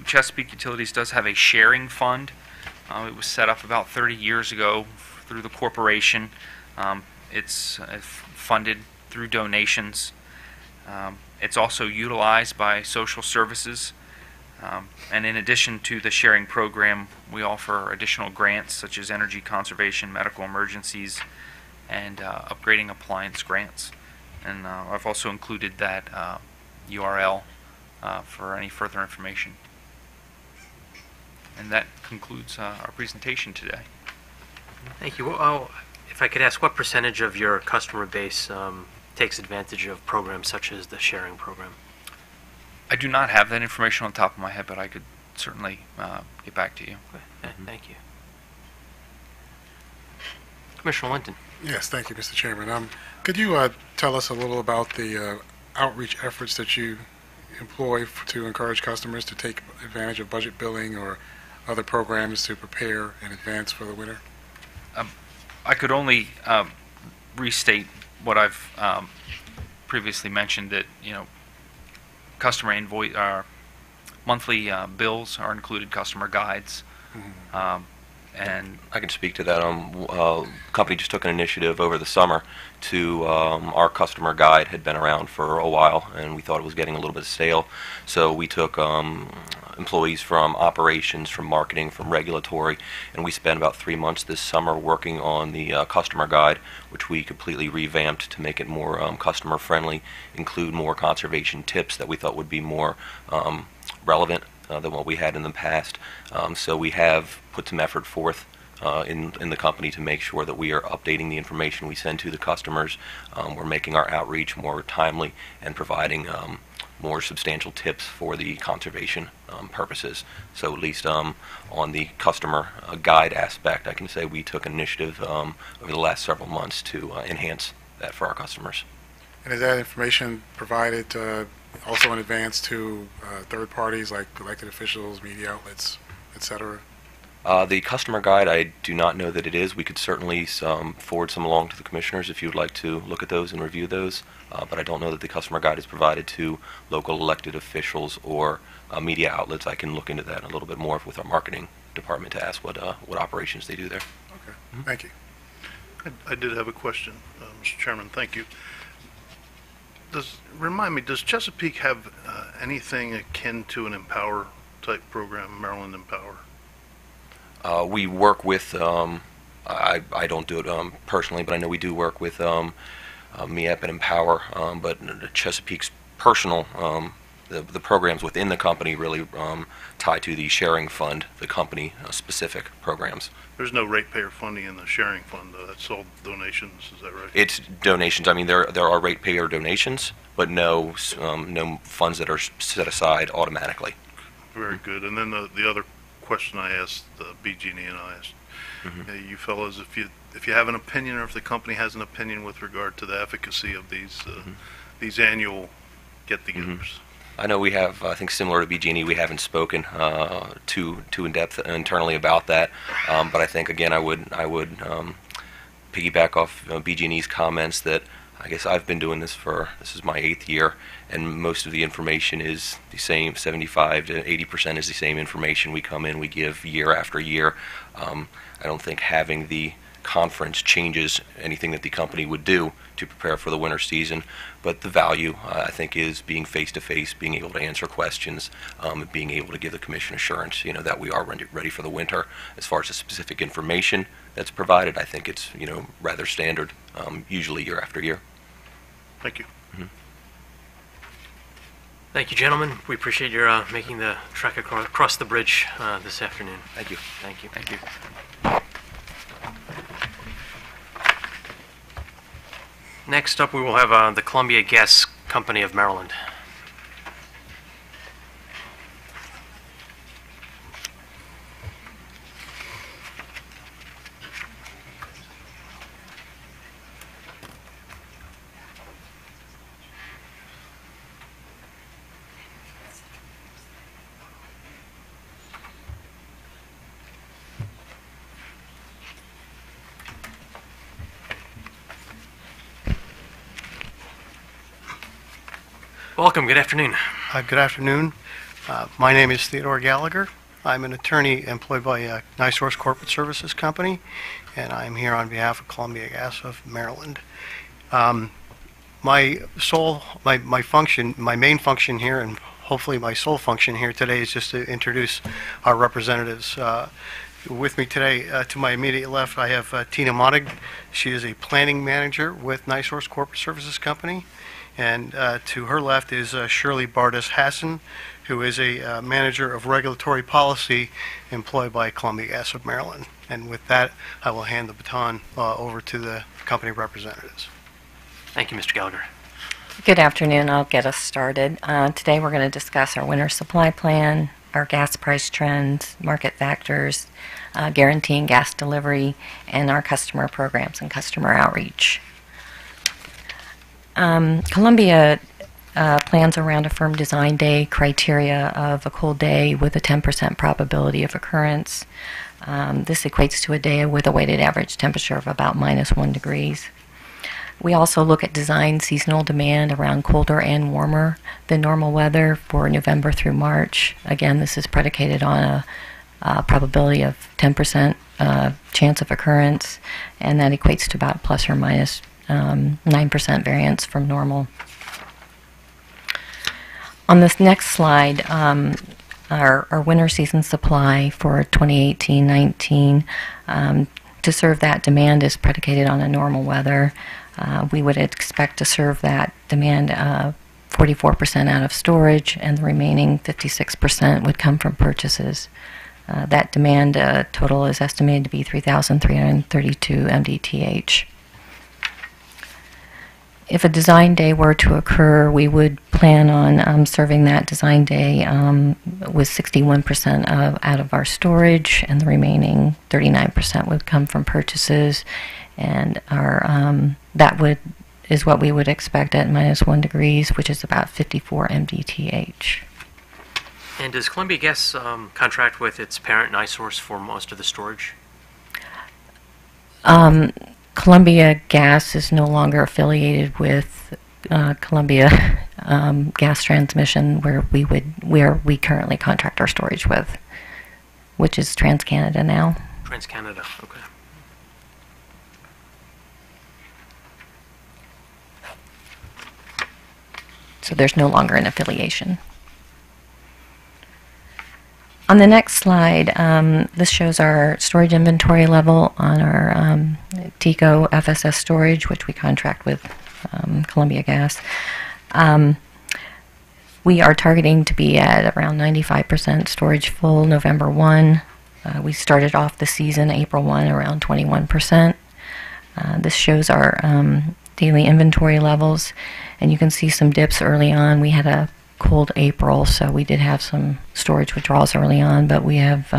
Chesapeake Utilities does have a sharing fund. It was set up about 30 years ago through the corporation. It's funded through donations. It's also utilized by social services. And in addition to the sharing program, we offer additional grants such as energy conservation, medical emergencies, and upgrading appliance grants. And I've also included that URL for any further information. And that concludes our presentation today. Thank you. Well, if I could ask, what percentage of your customer base takes advantage of programs such as the sharing program? I do not have that information on top of my head, but I could certainly get back to you. Okay. Thank you. Commissioner Linton. Yes, thank you, Mr. Chairman. Could you tell us a little about the outreach efforts that you employ to encourage customers to take advantage of budget billing or other programs to prepare in advance for the winter? I could only restate what I've previously mentioned, that customer invoice, monthly bills are included, customer guides. And I can speak to that. Company just took an initiative over the summer to our customer guide had been around for a while, and we thought it was getting a little bit stale. So we took employees from operations, from marketing, from regulatory, and we spent about 3 months this summer working on the customer guide, which we completely revamped to make it more customer friendly, include more conservation tips that we thought would be more relevant than what we had in the past. So we have put some effort forth in the company to make sure that we are updating the information we send to the customers. We're making our outreach more timely and providing more substantial tips for the conservation purposes. So at least on the customer guide aspect, I can say we took an initiative over the last several months to enhance that for our customers. And is that information provided also in advance to third parties like elected officials, media outlets, etc.? The customer guide, I do not know that it is. We could certainly forward some along to the commissioners if you would like to look at those and review those. But I don't know that the customer guide is provided to local elected officials or media outlets. I can look into that a little bit more with our marketing department to ask what operations they do there. Okay, thank you. I did have a question, Mr. Chairman. Thank you. Remind me, does Chesapeake have anything akin to an Empower type program, Maryland Empower? We work with, I don't do it personally, but I know we do work with MEAP and Empower, but Chesapeake's personal, the programs within the company really tie to the sharing fund, the company specific programs. There's no ratepayer funding in the sharing fund, though. That's all donations, is that right? It's donations. I mean, there are ratepayer donations, but no funds that are set aside automatically. Very good. And then the other question I asked BG&E and I asked you fellows, if you have an opinion, or if the company has an opinion with regard to the efficacy of these annual get-togethers. I know we have, I think similar to BG&E, we haven't spoken too in depth internally about that, but I think again I would piggyback off BG&E's comments that I guess I've been doing this is my 8th year, and most of the information is the same. 75 to 80% is the same information we come in, we give year after year. I don't think having the conference changes anything that the company would do to prepare for the winter season, but the value I think is being face to face, being able to answer questions, being able to give the commission assurance, that we are ready for the winter. As far as the specific information that's provided, I think it's rather standard, usually year after year. Thank you. Thank you, gentlemen. We appreciate your making the trek across the bridge this afternoon. Thank you. Thank you. Thank you. Next up, we will have the Columbia Gas Company of Maryland. Welcome. Good afternoon. Good afternoon. My name is Theodore Gallagher. I'm an attorney employed by NiSource Corporate Services Company, and I'm here on behalf of Columbia Gas of Maryland. My main function here, and hopefully my sole function here today, is just to introduce our representatives. With me today, to my immediate left, I have Tina Monig. She is a planning manager with NiSource Corporate Services Company. And to her left is Shirley Bardas Hassan, who is a manager of regulatory policy employed by Columbia Gas of Maryland. And with that, I will hand the baton over to the company representatives. Thank you, Mr. Gallagher. Good afternoon. I'll get us started. Today we're going to discuss our winter supply plan, our gas price trends, market factors, guaranteeing gas delivery, and our customer programs and customer outreach. Columbia plans around a firm design day criteria of a cold day with a 10% probability of occurrence. This equates to a day with a weighted average temperature of about -1 degrees. We also look at design seasonal demand around colder and warmer than normal weather for November through March. Again, this is predicated on a probability of 10% chance of occurrence, and that equates to about plus or minus 9% variance from normal. On this next slide, our winter season supply for 2018-19, to serve that demand is predicated on a normal weather. We would expect to serve that demand 44% out of storage, and the remaining 56% would come from purchases. That demand total is estimated to be 3,332 MDTH. If a design day were to occur, we would plan on serving that design day with 61% out of our storage, and the remaining 39% would come from purchases, and is what we would expect at -1 degrees, which is about 54 MDTH. And does Columbia Gas contract with its parent NiSource for most of the storage? Columbia Gas is no longer affiliated with Columbia Gas Transmission, where we currently contract our storage with, which is TransCanada now. TransCanada, okay. So there's no longer an affiliation. On the next slide, this shows our storage inventory level on our TECO FSS storage, which we contract with Columbia Gas. We are targeting to be at around 95% storage full November 1. We started off the season April 1 around 21%. This shows our daily inventory levels, and you can see some dips early on. We had a cold April, so we did have some storage withdrawals early on, but we have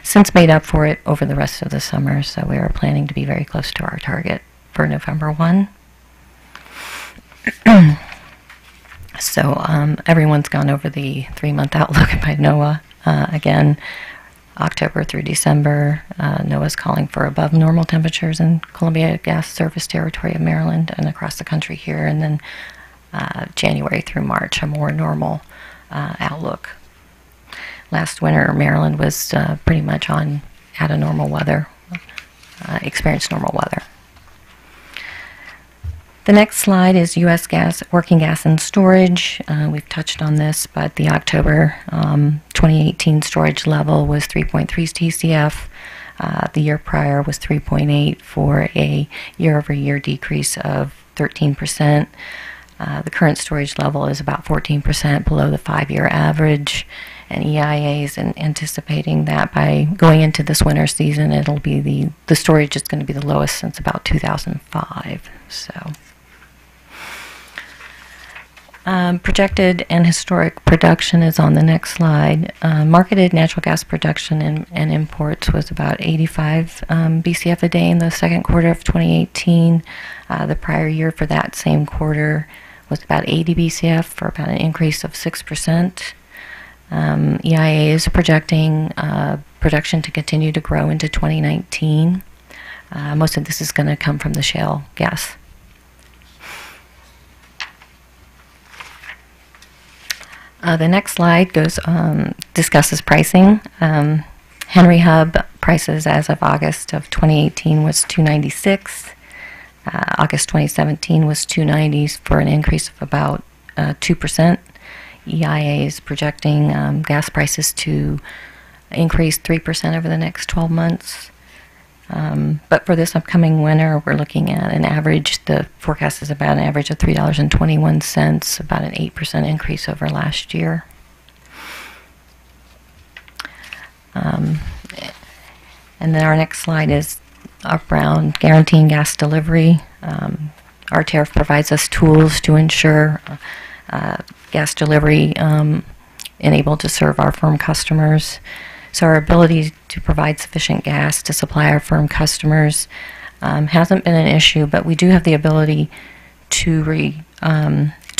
since made up for it over the rest of the summer, so we are planning to be very close to our target for November 1. So everyone's gone over the 3-month outlook by NOAA. Again, October through December, NOAA's calling for above normal temperatures in Columbia Gas Service Territory of Maryland and across the country here, and then January through March, a more normal outlook. Last winter, Maryland was pretty much had a normal weather, experienced normal weather. The next slide is U.S. gas, working gas and storage. We've touched on this, but the October 2018 storage level was 3.3 TCF. The year prior was 3.8 for a year-over-year decrease of 13%. The current storage level is about 14% below the 5-year average, and EIA is anticipating that by going into this winter season, it'll be the storage is going to be the lowest since about 2005. So Projected and historic production is on the next slide. Marketed natural gas production and imports was about 85 BCF a day in the second quarter of 2018. The prior year for that same quarter was about 80 BCF, for about an increase of 6%. EIA is projecting production to continue to grow into 2019. Most of this is going to come from the shale gas. The next slide discusses pricing. Henry Hub prices as of August of 2018 was $2.96. August 2017 was $2.90 for an increase of about 2%. EIA is projecting gas prices to increase 3% over the next 12 months. But for this upcoming winter, we're looking at an average, the forecast is about an average of $3.21, about an 8% increase over last year. And then our next slide is around guaranteeing gas delivery. Our tariff provides us tools to ensure gas delivery enabled to serve our firm customers. So our ability to provide sufficient gas to supply our firm customers hasn't been an issue, but we do have the ability to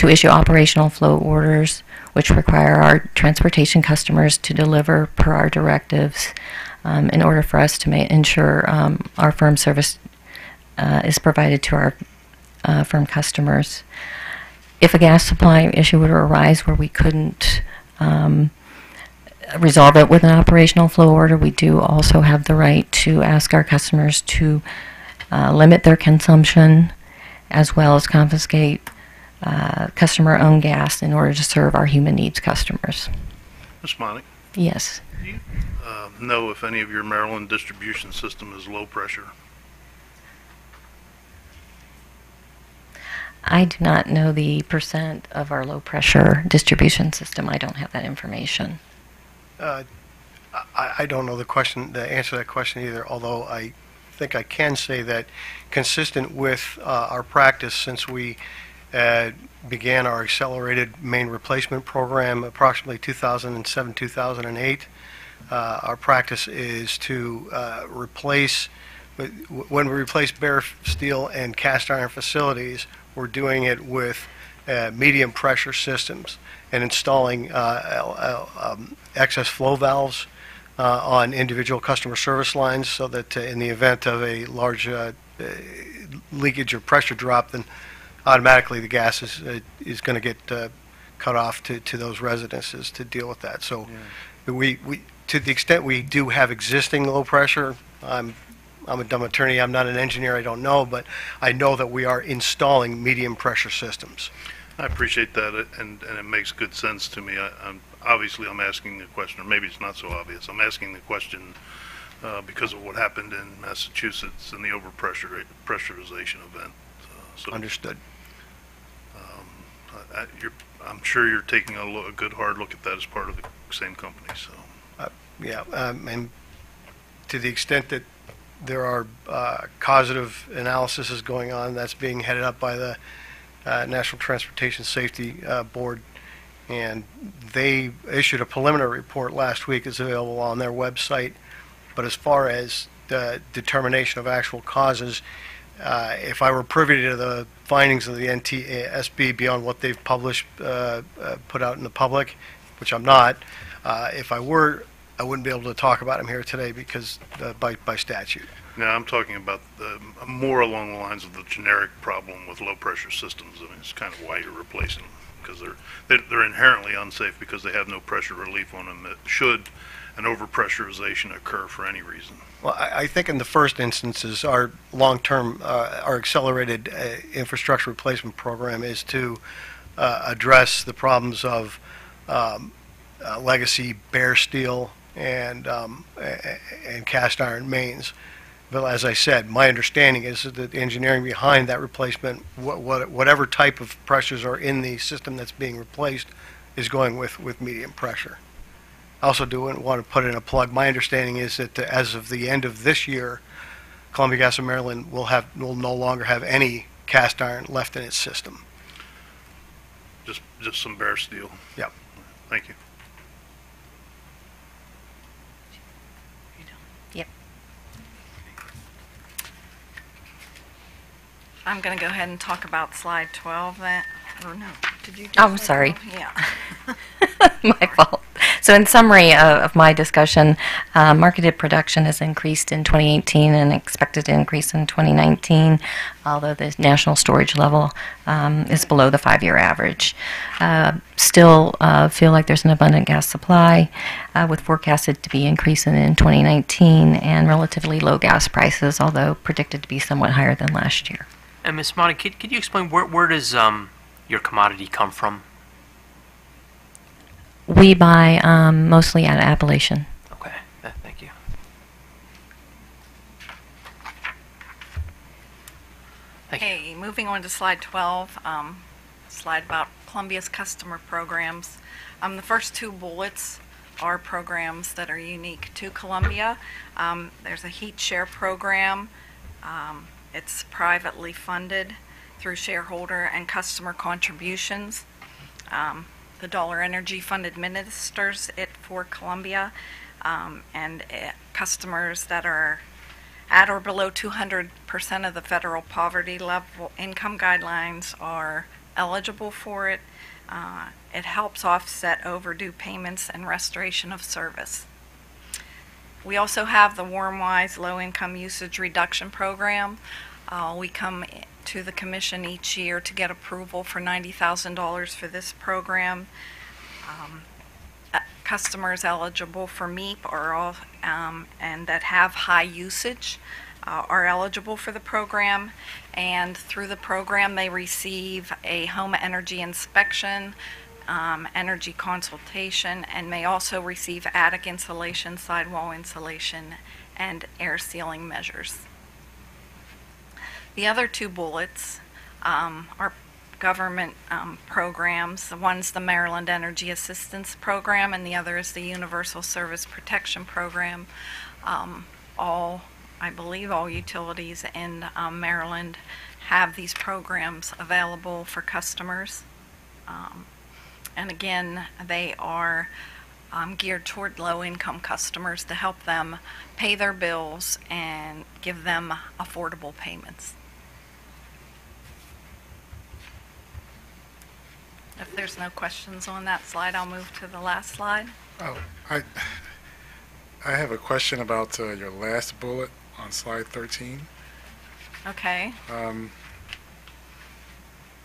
issue operational flow orders, which require our transportation customers to deliver per our directives in order for us to ensure our firm service is provided to our firm customers. If a gas supply issue were to arise where we couldn't resolve it with an operational flow order, we do also have the right to ask our customers to limit their consumption as well as confiscate customer-owned gas in order to serve our human needs customers. Ms. Monik, Yes. do you know if any of your Maryland distribution system is low pressure? I do not know the percent of our low-pressure distribution system. I don't have that information. I don't know the answer to that question either, although I think I can say that consistent with our practice since we began our accelerated main replacement program approximately 2007-2008, our practice is to replace, when we replace bare steel and cast iron facilities, we're doing it with medium pressure systems and installing excess flow valves on individual customer service lines so that in the event of a large leakage or pressure drop, then automatically the gas is going to get cut off to those residences to deal with that. So we to the extent we do have existing low pressure, I'm a dumb attorney, I'm not an engineer, I don't know, but I know that we are installing medium pressure systems. I appreciate that, and it makes good sense to me. I'm asking the question, or maybe it's not so obvious. I'm asking the question because of what happened in Massachusetts in the overpressurization event. So, Understood. I'm sure you're taking a good hard look at that as part of the same company. So, and to the extent that there are causative analysis going on, that's being headed up by the National Transportation Safety Board, and they issued a preliminary report last week. It's available on their website. But as far as the determination of actual causes, if I were privy to the findings of the NTSB beyond what they've published, put out in the public, which I'm not, if I were, I wouldn't be able to talk about them here today because by statute. now I'm talking about more along the lines of the generic problem with low pressure systems. I mean, it's kind of why you're replacing them, because they're inherently unsafe because they have no pressure relief on them. Should an overpressurization occur for any reason. Well, I think in the first instances, our long-term, our accelerated infrastructure replacement program is to address the problems of legacy bare steel and cast iron mains. But as I said, my understanding is that the engineering behind that replacement, whatever type of pressures are in the system that's being replaced, is going with medium pressure. I also do want to put in a plug. My understanding is that as of the end of this year, Columbia Gas of Maryland will no longer have any cast iron left in its system. just some bare steel. Yep. Thank you. Yep. I'm going to go ahead and talk about slide 12 then, or no, did you do Oh, I'm slide sorry. 12? Yeah. My fault. So in summary of my discussion, marketed production has increased in 2018 and expected to increase in 2019, although the national storage level is below the 5-year average. Still feel like there's an abundant gas supply, with forecasted to be increasing in 2019, and relatively low gas prices, although predicted to be somewhat higher than last year. And Ms. Motti, could you explain where does your commodity come from? We buy mostly out of Appalachian. Okay, thank you. Okay, moving on to slide 12, slide about Columbia's customer programs. The first two bullets are programs that are unique to Columbia. There's a heat share program. It's privately funded through shareholder and customer contributions. The Dollar Energy Fund administers it for Columbia, and customers that are at or below 200% of the federal poverty level income guidelines are eligible for it. It helps offset overdue payments and restoration of service. We also have the WarmWise Low Income Usage Reduction Program. We come to the Commission each year to get approval for $90,000 for this program. Customers eligible for MEEP are all, and that have high usage are eligible for the program. And through the program, they receive a home energy inspection, energy consultation, and may also receive attic insulation, sidewall insulation, and air sealing measures. The other two bullets are government programs. One's the Maryland Energy Assistance Program, and the other is the Universal Service Protection Program. I believe all utilities in Maryland have these programs available for customers. And again, they are geared toward low-income customers to help them pay their bills and give them affordable payments. If there's no questions on that slide, I'll move to the last slide. Oh, I have a question about your last bullet on slide 13. Okay.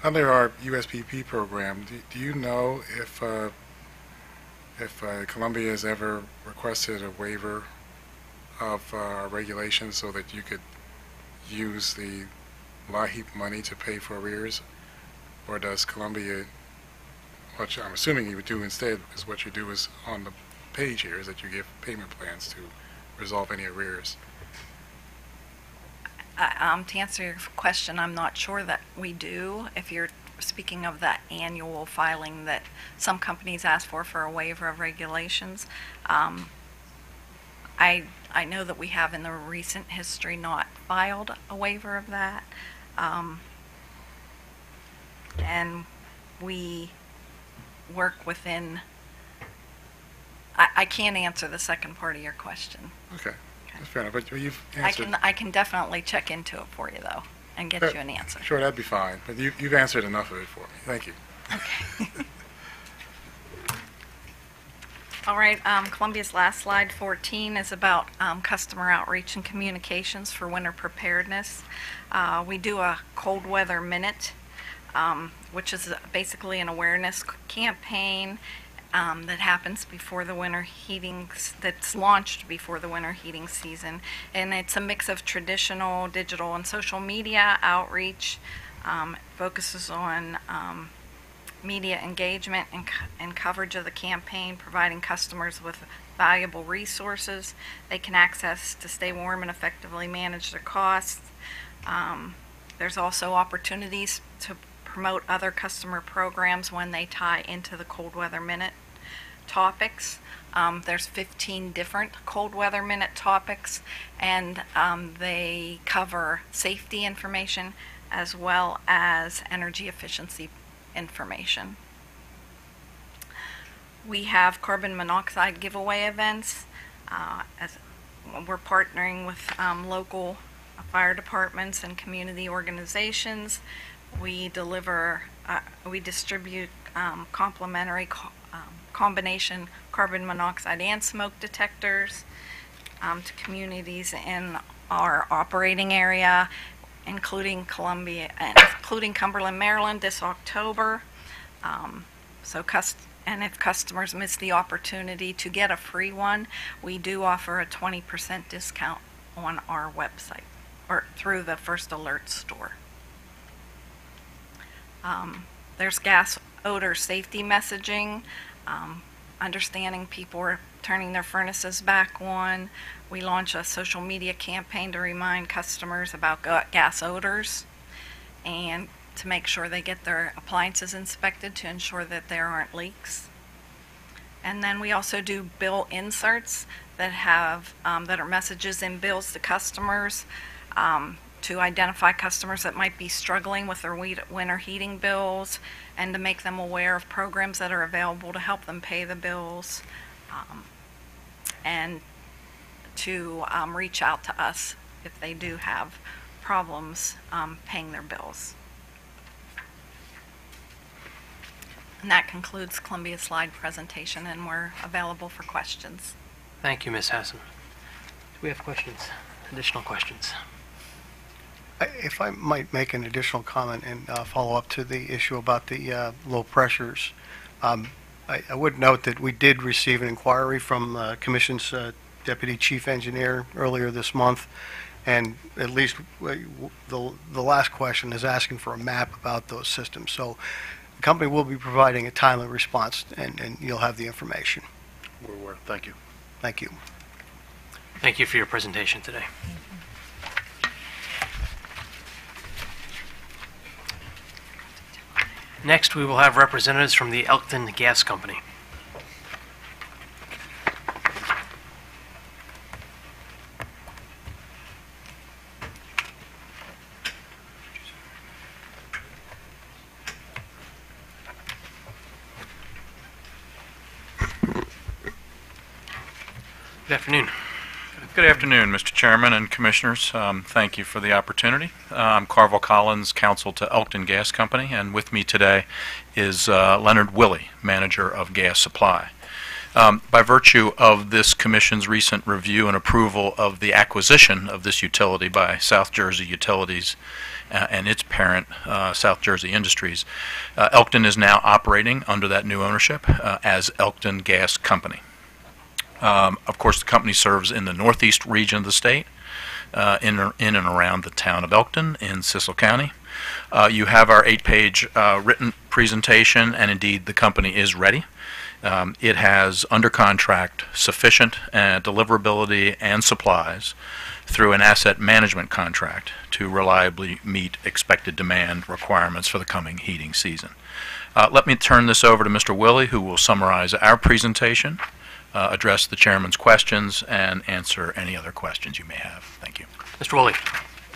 Under our USPP program, do you know if Columbia has ever requested a waiver of regulations so that you could use the LIHEAP money to pay for arrears? Or does Columbia, what I'm assuming you would do instead is what you do is on the page here, is that you give payment plans to resolve any arrears? To answer your question, I'm not sure that we do. If you're speaking of that annual filing that some companies ask for a waiver of regulations, I know that we have in the recent history not filed a waiver of that. And we work within, I can't answer the second part of your question. Okay. That's fair enough, but you've answered. I can definitely check into it for you, though, and get you an answer. Sure, that'd be fine, but you've answered enough of it for me. Thank you. Okay. All right, Columbia's last slide, 14, is about customer outreach and communications for winter preparedness. We do a cold weather minute, which is basically an awareness campaign that happens before the winter heating, that's launched before the winter heating season. And it's a mix of traditional, digital, and social media outreach. It focuses on media engagement and coverage of the campaign, providing customers with valuable resources they can access to stay warm and effectively manage their costs. There's also opportunities to promote other customer programs when they tie into the Cold Weather Minute topics. There's 15 different Cold Weather Minute topics, and they cover safety information as well as energy efficiency information. We have carbon monoxide giveaway events. As we're partnering with local fire departments and community organizations. We distribute complimentary combination carbon monoxide and smoke detectors to communities in our operating area, including Cumberland, Maryland, this October. And if customers miss the opportunity to get a free one, we do offer a 20% discount on our website or through the First Alert store. There's gas odor safety messaging, understanding people are turning their furnaces back on. We launch a social media campaign to remind customers about gas odors and to make sure they get their appliances inspected to ensure that there aren't leaks. And then we also do bill inserts that have that are messages in bills to customers to identify customers that might be struggling with their winter heating bills and to make them aware of programs that are available to help them pay the bills and to reach out to us if they do have problems paying their bills. And that concludes Columbia's slide presentation, and we're available for questions. Thank you, Ms. Hassan. Do we have questions? Additional questions? If I might make an additional comment and follow up to the issue about the low pressures, I would note that we did receive an inquiry from Commission's Deputy Chief Engineer earlier this month, and at least the last question is asking for a map about those systems. So the company will be providing a timely response, and you'll have the information. We're aware. Thank you. Thank you. Thank you for your presentation today. Next, we will have representatives from the Elkton Gas Company. Good afternoon. Good afternoon, Mr. Chairman and Commissioners. Thank you for the opportunity. I'm Carville Collins, counsel to Elkton Gas Company, and with me today is Leonard Willey, manager of gas supply. By virtue of this Commission's recent review and approval of the acquisition of this utility by South Jersey Utilities and its parent, South Jersey Industries, Elkton is now operating under that new ownership as Elkton Gas Company. Of course, the company serves in the northeast region of the state, in and around the town of Elkton in Cecil County. You have our 8-page written presentation, and indeed the company is ready. It has under contract sufficient deliverability and supplies through an asset management contract to reliably meet expected demand requirements for the coming heating season. Let me turn this over to Mr. Willey, who will summarize our presentation, address the chairman's questions, and answer any other questions you may have. Thank you. Mr. Willey.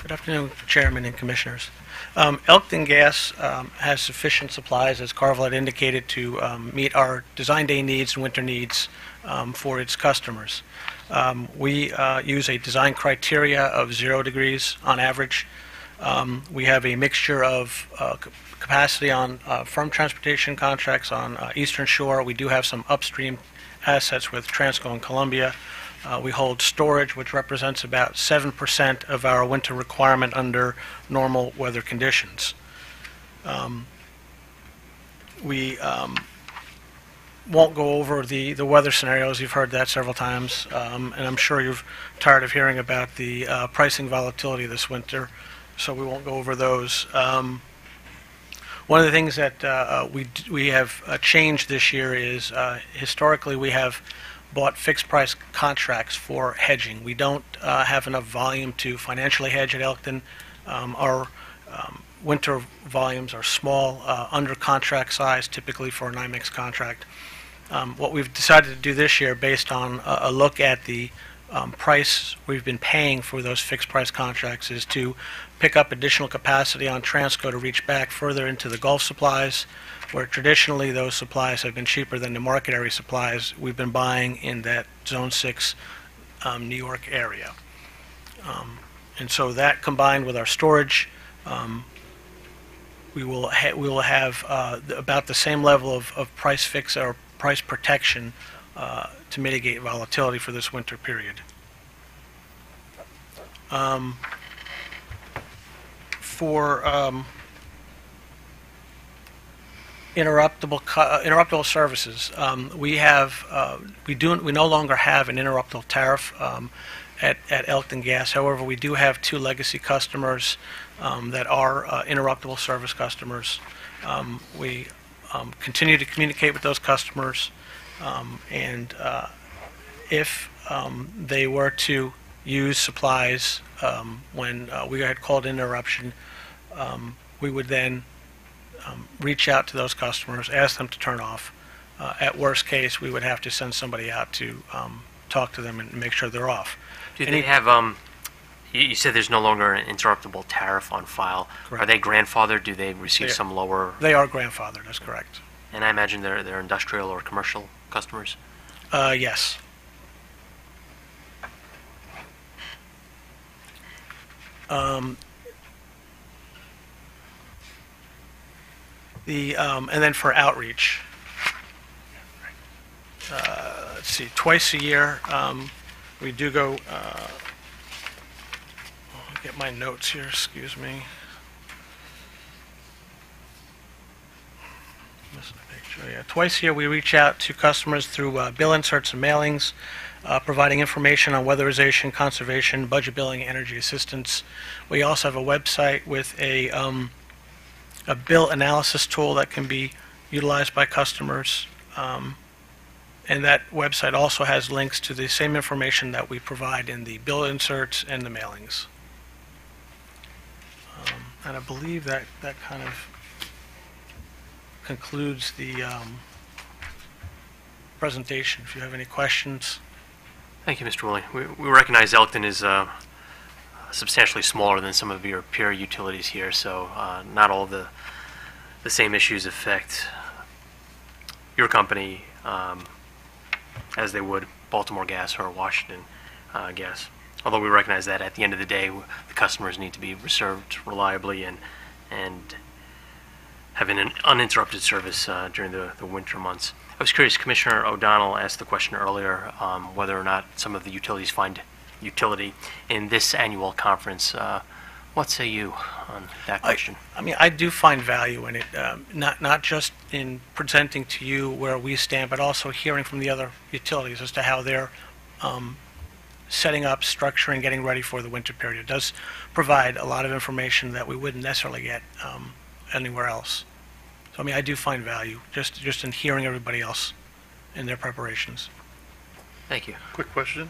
Good afternoon, Chairman and Commissioners. Elkton Gas has sufficient supplies, as Carville had indicated, to meet our design day needs and winter needs for its customers. We use a design criteria of 0 degrees on average. We have a mixture of capacity on firm transportation contracts on Eastern Shore. We do have some upstream assets with Transco and Columbia. We hold storage, which represents about 7% of our winter requirement under normal weather conditions. We won't go over the weather scenarios. You've heard that several times, and I'm sure you're tired of hearing about the pricing volatility this winter, so we won't go over those. One of the things that we have changed this year is historically we have bought fixed price contracts for hedging. We don't have enough volume to financially hedge at Elkton. Our winter volumes are small, under contract size, typically for a NYMEX contract. What we've decided to do this year, based on a look at the price we've been paying for those fixed price contracts is to pick up additional capacity on Transco to reach back further into the Gulf supplies, where traditionally those supplies have been cheaper than the market area supplies we've been buying in that Zone 6 New York area. And so that combined with our storage, we will have about the same level of price fix or price protection to mitigate volatility for this winter period. For interruptible services, we no longer have an interruptible tariff at Elkton Gas. However, we do have two legacy customers that are interruptible service customers. We continue to communicate with those customers, and if they were to use supplies when we had called interruption, we would then reach out to those customers, ask them to turn off. At worst case, we would have to send somebody out to talk to them and make sure they're off. Do they have, you said there's no longer an interruptible tariff on file. Correct. Are they grandfathered? Do they receive some lower? They are grandfathered, that's correct. And I imagine they're industrial or commercial customers? Yes. And then for outreach, let's see, twice a year, we do go, I'll get my notes here, excuse me. Missing a picture, yeah. Twice a year, we reach out to customers through bill inserts and mailings, providing information on weatherization, conservation, budget billing, energy assistance. We also have a website with a bill analysis tool that can be utilized by customers. And that website also has links to the same information that we provide in the bill inserts and the mailings. And I believe that kind of concludes the presentation. If you have any questions. Thank you, Mr. Woolley. We recognize Elkton is substantially smaller than some of your peer utilities here, so not all the same issues affect your company as they would Baltimore Gas or Washington Gas. Although we recognize that at the end of the day, the customers need to be served reliably and having an uninterrupted service during the winter months. I was curious, Commissioner O'Donnell asked the question earlier whether or not some of the utilities find utility in this annual conference. What say you on that question? I mean, I do find value in it, not just in presenting to you where we stand, but also hearing from the other utilities as to how they're setting up, structuring, getting ready for the winter period. It does provide a lot of information that we wouldn't necessarily get anywhere else. So, I mean, I do find value just in hearing everybody else in their preparations. Thank you. Quick question.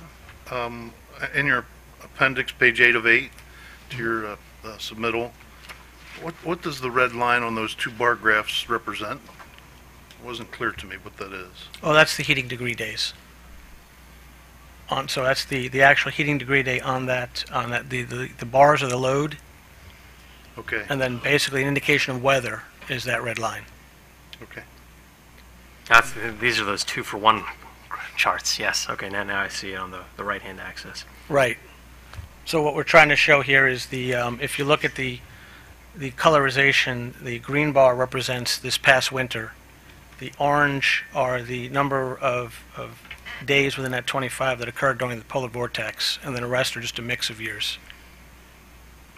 In your appendix, page 8 of 8, to your submittal, what does the red line on those two bar graphs represent? It wasn't clear to me what that is. Oh, that's the heating degree days. So that's the actual heating degree day on that the bars are the load. Okay. And then basically an indication of weather is that red line. Okay. These are those 2-for-1 charts. Yes. Okay. Now I see it on the right-hand axis. Right. So what we're trying to show here is the if you look at the colorization, the green bar represents this past winter. The orange are the number of days within that 25 that occurred during the polar vortex, and then the rest are just a mix of years.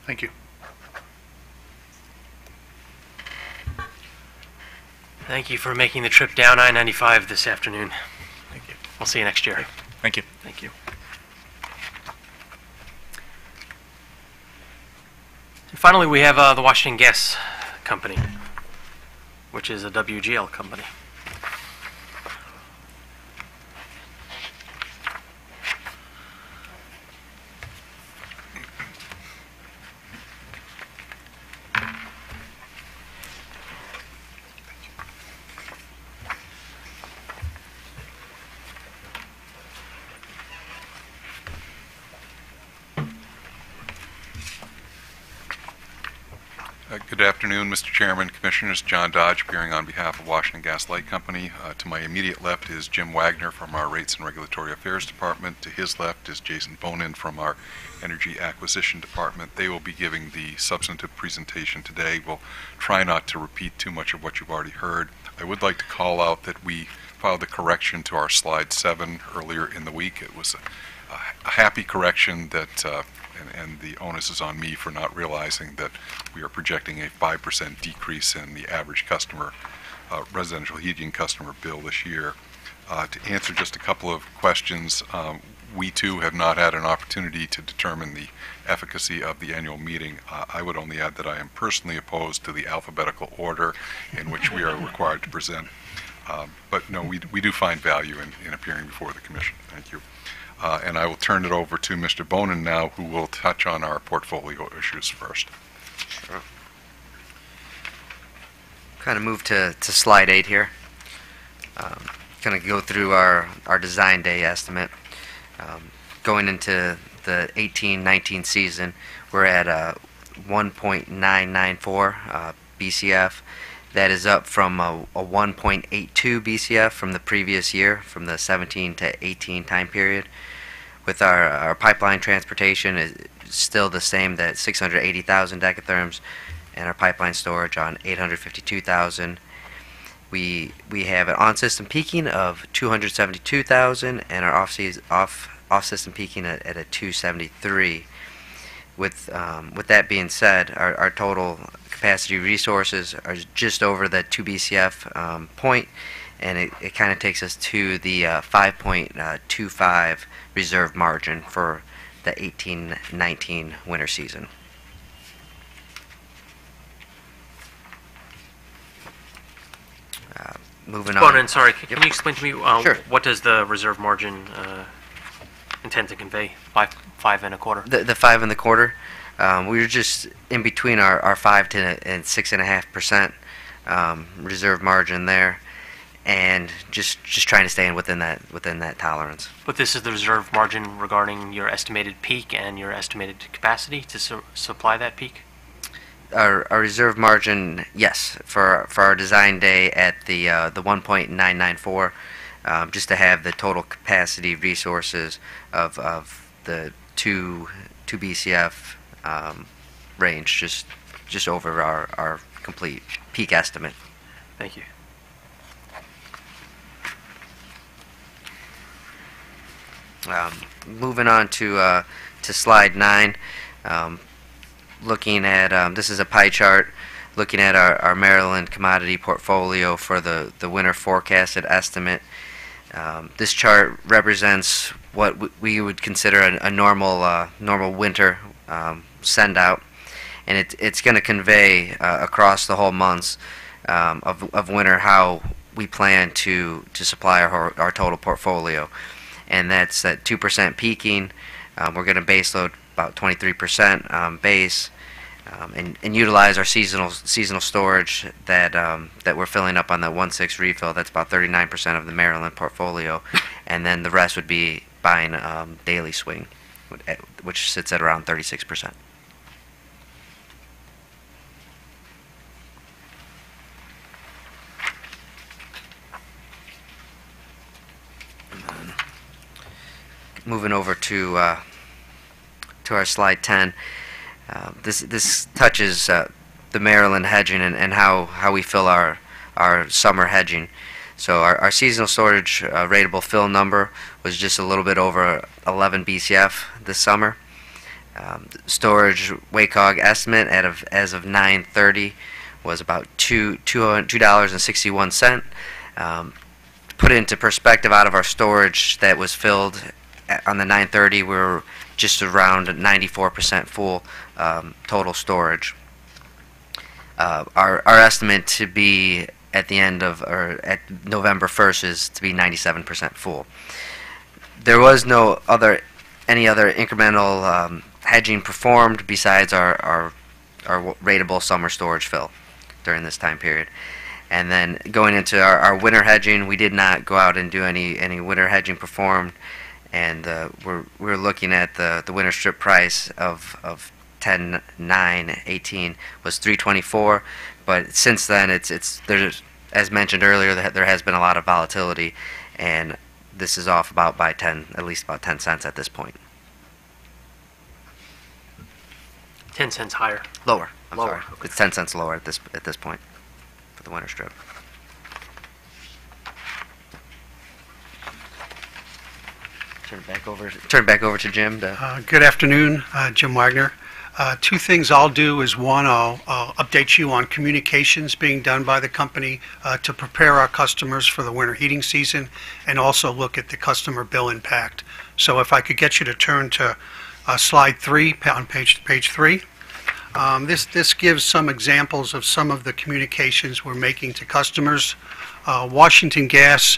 Thank you. Thank you for making the trip down I-95 this afternoon. Thank you. We'll see you next year. Thank you. Thank you. And finally, we have the Washington Gas Company, which is a WGL company. Good afternoon, Mr. Chairman, Commissioners. John Dodge appearing on behalf of Washington Gas Light Company. To my immediate left is Jim Wagner from our Rates and Regulatory Affairs Department. To his left is Jason Bonin from our Energy Acquisition Department. They will be giving the substantive presentation today. We'll try not to repeat too much of what you've already heard. I would like to call out that we filed a correction to our slide 7 earlier in the week. It was a happy correction that and the onus is on me for not realizing that we are projecting a 5% decrease in the average customer, residential heating customer bill this year. To answer just a couple of questions, we too have not had an opportunity to determine the efficacy of the annual meeting. I would only add that I am personally opposed to the alphabetical order in which we are required to present. But no, we do find value in appearing before the Commission. Thank you. And I will turn it over to Mr. Bonin now, who will touch on our portfolio issues first. Sure. Kind of move to slide 8 here. Going to go through our design day estimate. Going into the 18-19 season, we're at 1.994 BCF. That is up from a 1.82 BCF from the previous year, from the 17 to 18 time period. With our pipeline transportation is still the same, that 680,000 decatherms, and our pipeline storage on 852,000. We have an on-system peaking of 272,000, and our off-system peaking at a 273. With that being said, our total capacity resources are just over the 2 BCF point, and it kind of takes us to the 5.25 reserve margin for the 18-19 winter season. Moving on. Bonin, sorry, can you explain to me Sure. what does the reserve margin intend to convey? 5.25? The 5.25. We were just in between our 5 and 6.5% reserve margin there, and just trying to stay within that tolerance. But this is the reserve margin regarding your estimated peak and your estimated capacity to supply that peak? Our reserve margin, yes, for our design day at the 1.994, just to have the total capacity resources of the 2 BCF range, just over our complete peak estimate. Thank you. Moving on to slide 9, looking at this is a pie chart looking at our Maryland commodity portfolio for the winter forecasted estimate. This chart represents what we would consider a normal winter send out, and it's going to convey across the whole months of winter how we plan to supply our total portfolio. And that's at 2% peaking. We're going to base load about 23% base, and utilize our seasonal storage that we're filling up on the 1.6 refill. That's about 39% of the Maryland portfolio, and then the rest would be buying daily swing, which sits at around 36%. Moving over to our slide 10, this touches the Maryland hedging and how we fill our summer hedging. So our seasonal storage ratable fill number was just a little bit over 11 BCF this summer. Storage WACOG estimate as of 9/30 was about $2.61. To put it into perspective, out of our storage that was filled on the 9/30, we were just around 94% full total storage. Our estimate to be at the end of, or at November 1st, is to be 97% full. There was any other incremental hedging performed besides our ratable summer storage fill during this time period. And then going into our winter hedging, we did not go out and do any winter hedging performed. And we're looking at the winter strip price of 10/9/18 was 324, but since then there's, as mentioned earlier, there has been a lot of volatility, and this is off about by 10, at least about 10 cents at this point. 10 cents higher. Lower. I'm Lower, sorry. okay. It's 10 cents lower at this point for the winter strip. Turn it back over to Jim. Good afternoon, Jim Wagner. Two things I'll do is, one, I'll update you on communications being done by the company to prepare our customers for the winter heating season, and also look at the customer bill impact. So if I could get you to turn to slide 3 on page 3. This gives some examples of some of the communications we're making to customers. Washington Gas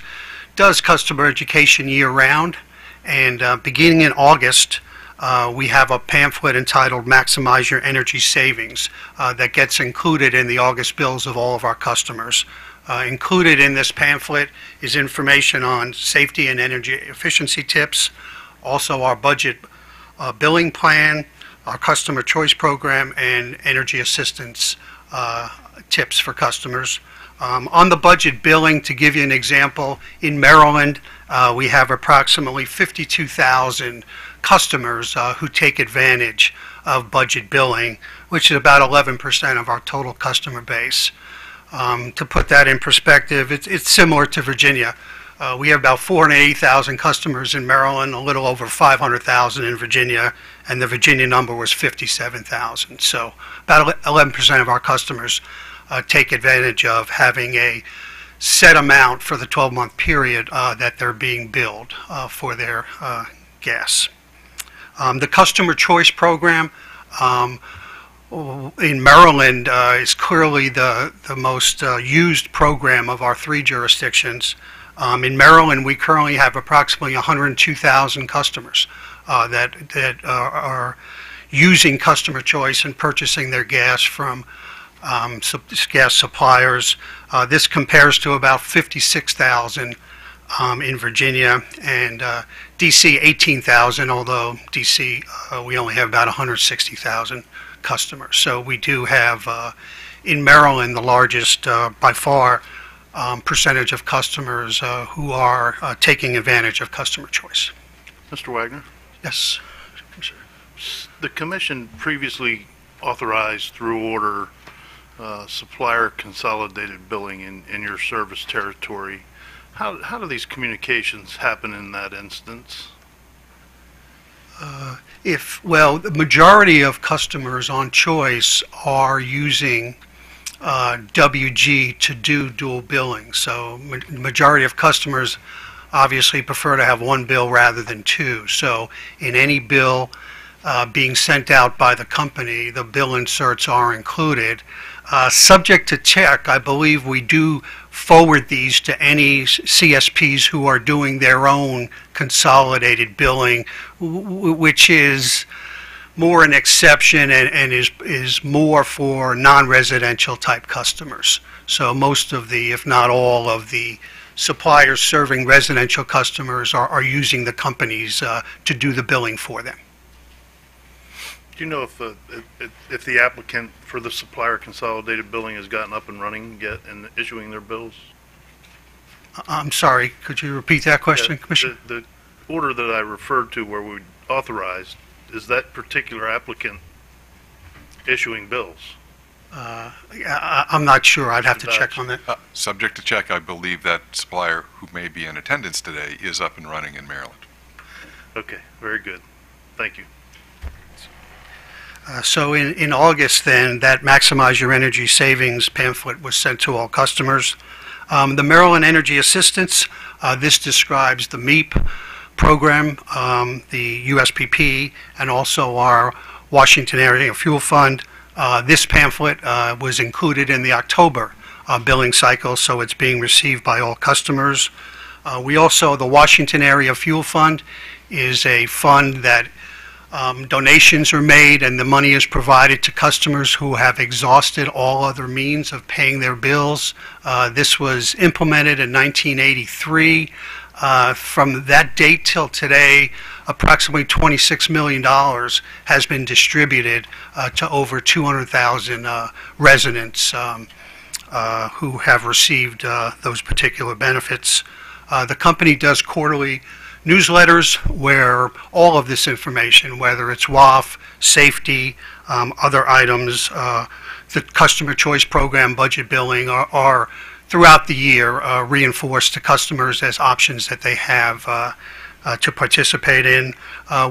does customer education year-round, and beginning in August, we have a pamphlet entitled Maximize Your Energy Savings that gets included in the August bills of all of our customers. Included in this pamphlet is information on safety and energy efficiency tips, also our budget billing plan, our customer choice program, and energy assistance tips for customers. On the budget billing, to give you an example, in Maryland, we have approximately 52,000 customers who take advantage of budget billing, which is about 11% of our total customer base. To put that in perspective, it's similar to Virginia. We have about 480,000 customers in Maryland, a little over 500,000 in Virginia, and the Virginia number was 57,000. So about 11% of our customers take advantage of having a set amount for the 12-month period that they're being billed for their gas. The Customer Choice Program in Maryland is clearly the most used program of our 3 jurisdictions. In Maryland, we currently have approximately 102,000 customers that are using Customer Choice and purchasing their gas from gas suppliers. This compares to about 56,000 in Virginia, and DC 18,000, although DC we only have about 160,000 customers. So we do have in Maryland the largest by far percentage of customers who are taking advantage of Customer Choice. Mr. Wagner? Yes. The Commission previously authorized through order supplier consolidated billing in your service territory. How do these communications happen in that instance? Well, the majority of customers on Choice are using WG to do dual billing. So majority of customers obviously prefer to have one bill rather than 2. So in any bill being sent out by the company, the bill inserts are included. Subject to check, I believe we do forward these to any CSPs who are doing their own consolidated billing, which is more an exception and is more for non-residential type customers. So most of the, if not all of the suppliers serving residential customers are using the companies to do the billing for them. Do you know if the applicant for the supplier consolidated billing has gotten up and running yet and issuing their bills? I'm sorry, could you repeat that question, Commissioner? The order that I referred to where we authorized, is that particular applicant issuing bills? I'm not sure. I'd have to check on that. Subject to check, I believe that supplier who may be in attendance today is up and running in Maryland. Okay, very good. Thank you. So in August then, that Maximize Your Energy Savings pamphlet was sent to all customers. The Maryland Energy Assistance, this describes the MEEP program, the USPP, and also our Washington Area Fuel Fund. This pamphlet was included in the October billing cycle, so it's being received by all customers. We also, the Washington Area Fuel Fund is a fund that donations are made and the money is provided to customers who have exhausted all other means of paying their bills. This was implemented in 1983. From that date till today, approximately $26 million has been distributed to over 200,000 residents who have received those particular benefits. The company does quarterly newsletters where all of this information, whether it's WAF, safety, other items, the customer choice program, budget billing, are throughout the year reinforced to customers as options that they have to participate in.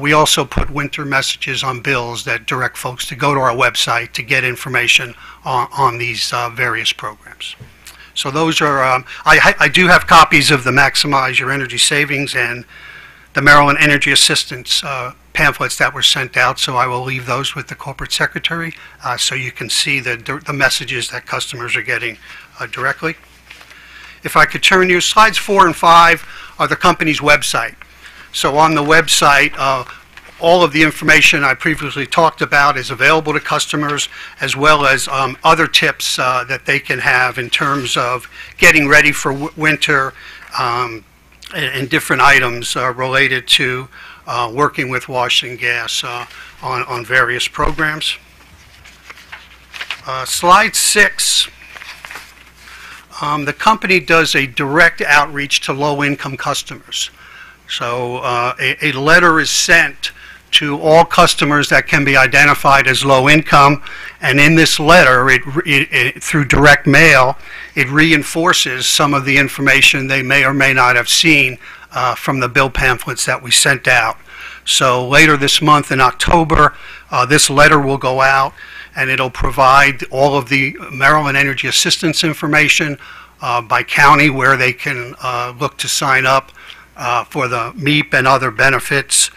We also put winter messages on bills that direct folks to go to our website to get information on these various programs. So those are, I do have copies of the Maximize Your Energy Savings and the Maryland Energy Assistance pamphlets that were sent out, so I will leave those with the corporate secretary so you can see the messages that customers are getting directly. If I could turn you, slides 4 and 5 are the company's website. So on the website, all of the information I previously talked about is available to customers, as well as other tips that they can have in terms of getting ready for winter and different items related to working with Washington Gas on various programs. Slide 6. The company does a direct outreach to low-income customers. So a letter is sent to all customers that can be identified as low income, and in this letter, through direct mail, it reinforces some of the information they may or may not have seen from the bill pamphlets that we sent out. So later this month in October, this letter will go out, and it'll provide all of the Maryland Energy Assistance information by county where they can look to sign up for the MEP and other benefits,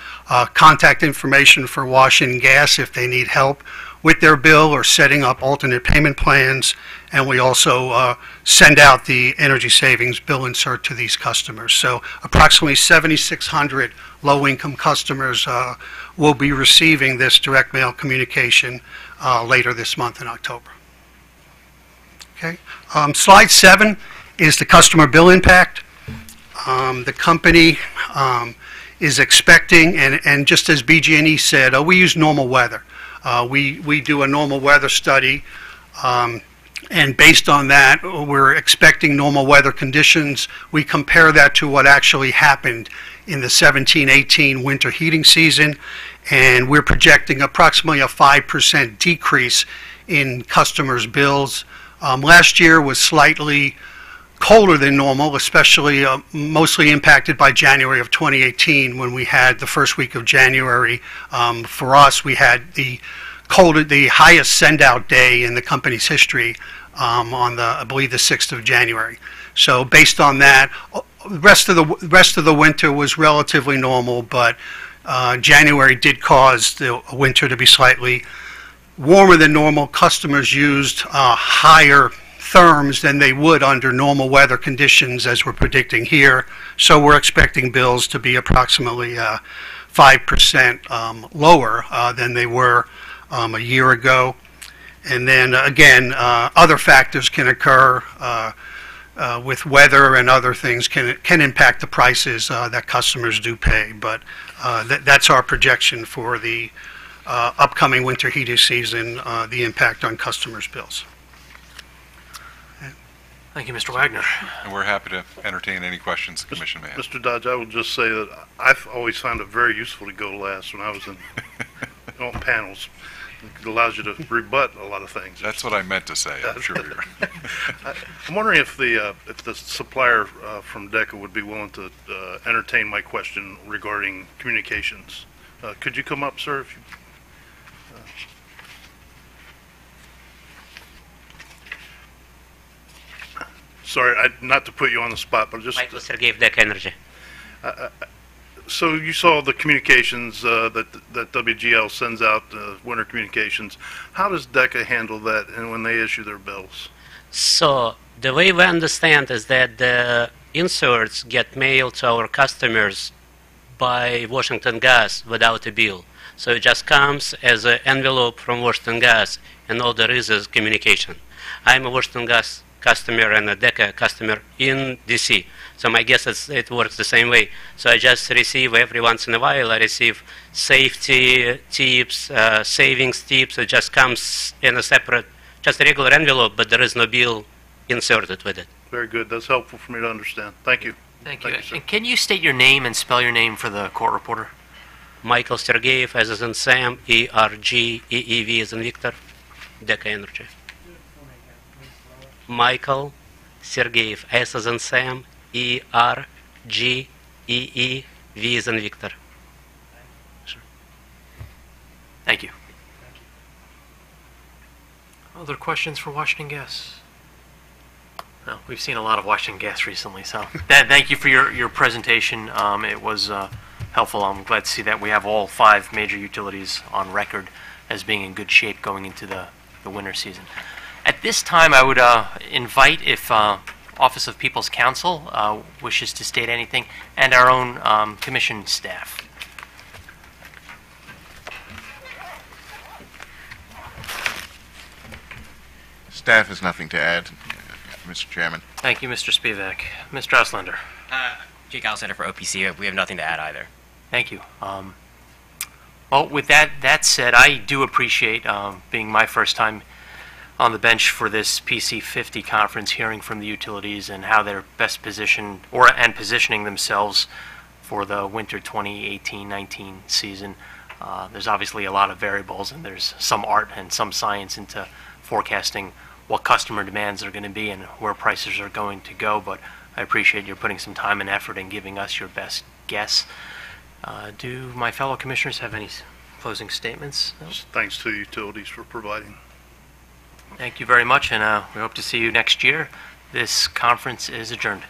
contact information for Washington Gas if they need help with their bill or setting up alternate payment plans, and we also send out the energy savings bill insert to these customers. So approximately 7,600 low-income customers will be receiving this direct mail communication later this month in October. Okay. Slide 7 is the customer bill impact. The company is expecting, and just as BG&E said, we use normal weather. We do a normal weather study, and based on that, we're expecting normal weather conditions. We compare that to what actually happened in the 17-18 winter heating season, and we're projecting approximately a 5% decrease in customers' bills. Last year was slightly colder than normal, especially mostly impacted by January of 2018 when we had the first week of January. For us, we had the highest send-out day in the company's history on I believe, the 6th of January. So based on that, the rest of the winter was relatively normal, but January did cause the winter to be slightly warmer than normal. Customers used higher therms than they would under normal weather conditions, as we're predicting here. So we're expecting bills to be approximately 5% lower than they were a year ago. And then again, other factors can occur with weather, and other things can impact the prices that customers do pay. But that's our projection for the upcoming winter heating season, the impact on customers' bills. Thank you, Mr. Wagner. And we're happy to entertain any questions the commission may have. Mr. Dodge, I will just say that I've always found it very useful to go last when I was on panels. It allows you to rebut a lot of things. That's what I meant to say. I'm sure you're. I'm wondering if the supplier from DECA would be willing to entertain my question regarding communications. Could you come up, sir? If you, sorry, not to put you on the spot, but just... Michael Sergeyev, DECA Energy. So you saw the communications that WGL sends out, winter communications. How does DECA handle that and when they issue their bills? So the way we understand is that the inserts get mailed to our customers by Washington Gas without a bill. So it just comes as an envelope from Washington Gas, and all there is communication. I'm a Washington Gas customer and a DECA customer in DC. So my guess is it works the same way. So I just receive every once in a while, I receive safety tips, savings tips. It just comes in a separate, just a regular envelope, but there is no bill inserted with it. Very good. That's helpful for me to understand. Thank you. Thank you. sir. And can you state your name and spell your name for the court reporter? Michael Sergeyev, as in Sam, ERGEEV as in Victor, DECA Energy. Michael Sergeyev, S as in Sam, ERGEEV as in Victor. Thank you. Other questions for Washington Gas? No, we've seen a lot of Washington Gas recently, so thank you for your presentation. It was helpful. I'm glad to see that we have all 5 major utilities on record as being in good shape going into the winter season. At this time, I would invite if Office of People's Counsel wishes to state anything, and our own commission staff. Staff has nothing to add, Mr. Chairman. Thank you, Mr. Spivak. Mr. Auslander. Jake Alexander for OPC. We have nothing to add either. Thank you. Well, with that said, I do appreciate being my first time on the bench for this PC50 conference, hearing from the utilities and how they're best positioned and positioning themselves for the winter 2018-19 season. There's obviously a lot of variables, and there's some art and some science into forecasting what customer demands are going to be and where prices are going to go, but I appreciate you putting some time and effort in giving us your best guess. Do my fellow commissioners have any closing statements? No? Thanks to the utilities for providing. Thank you very much, and we hope to see you next year. This conference is adjourned.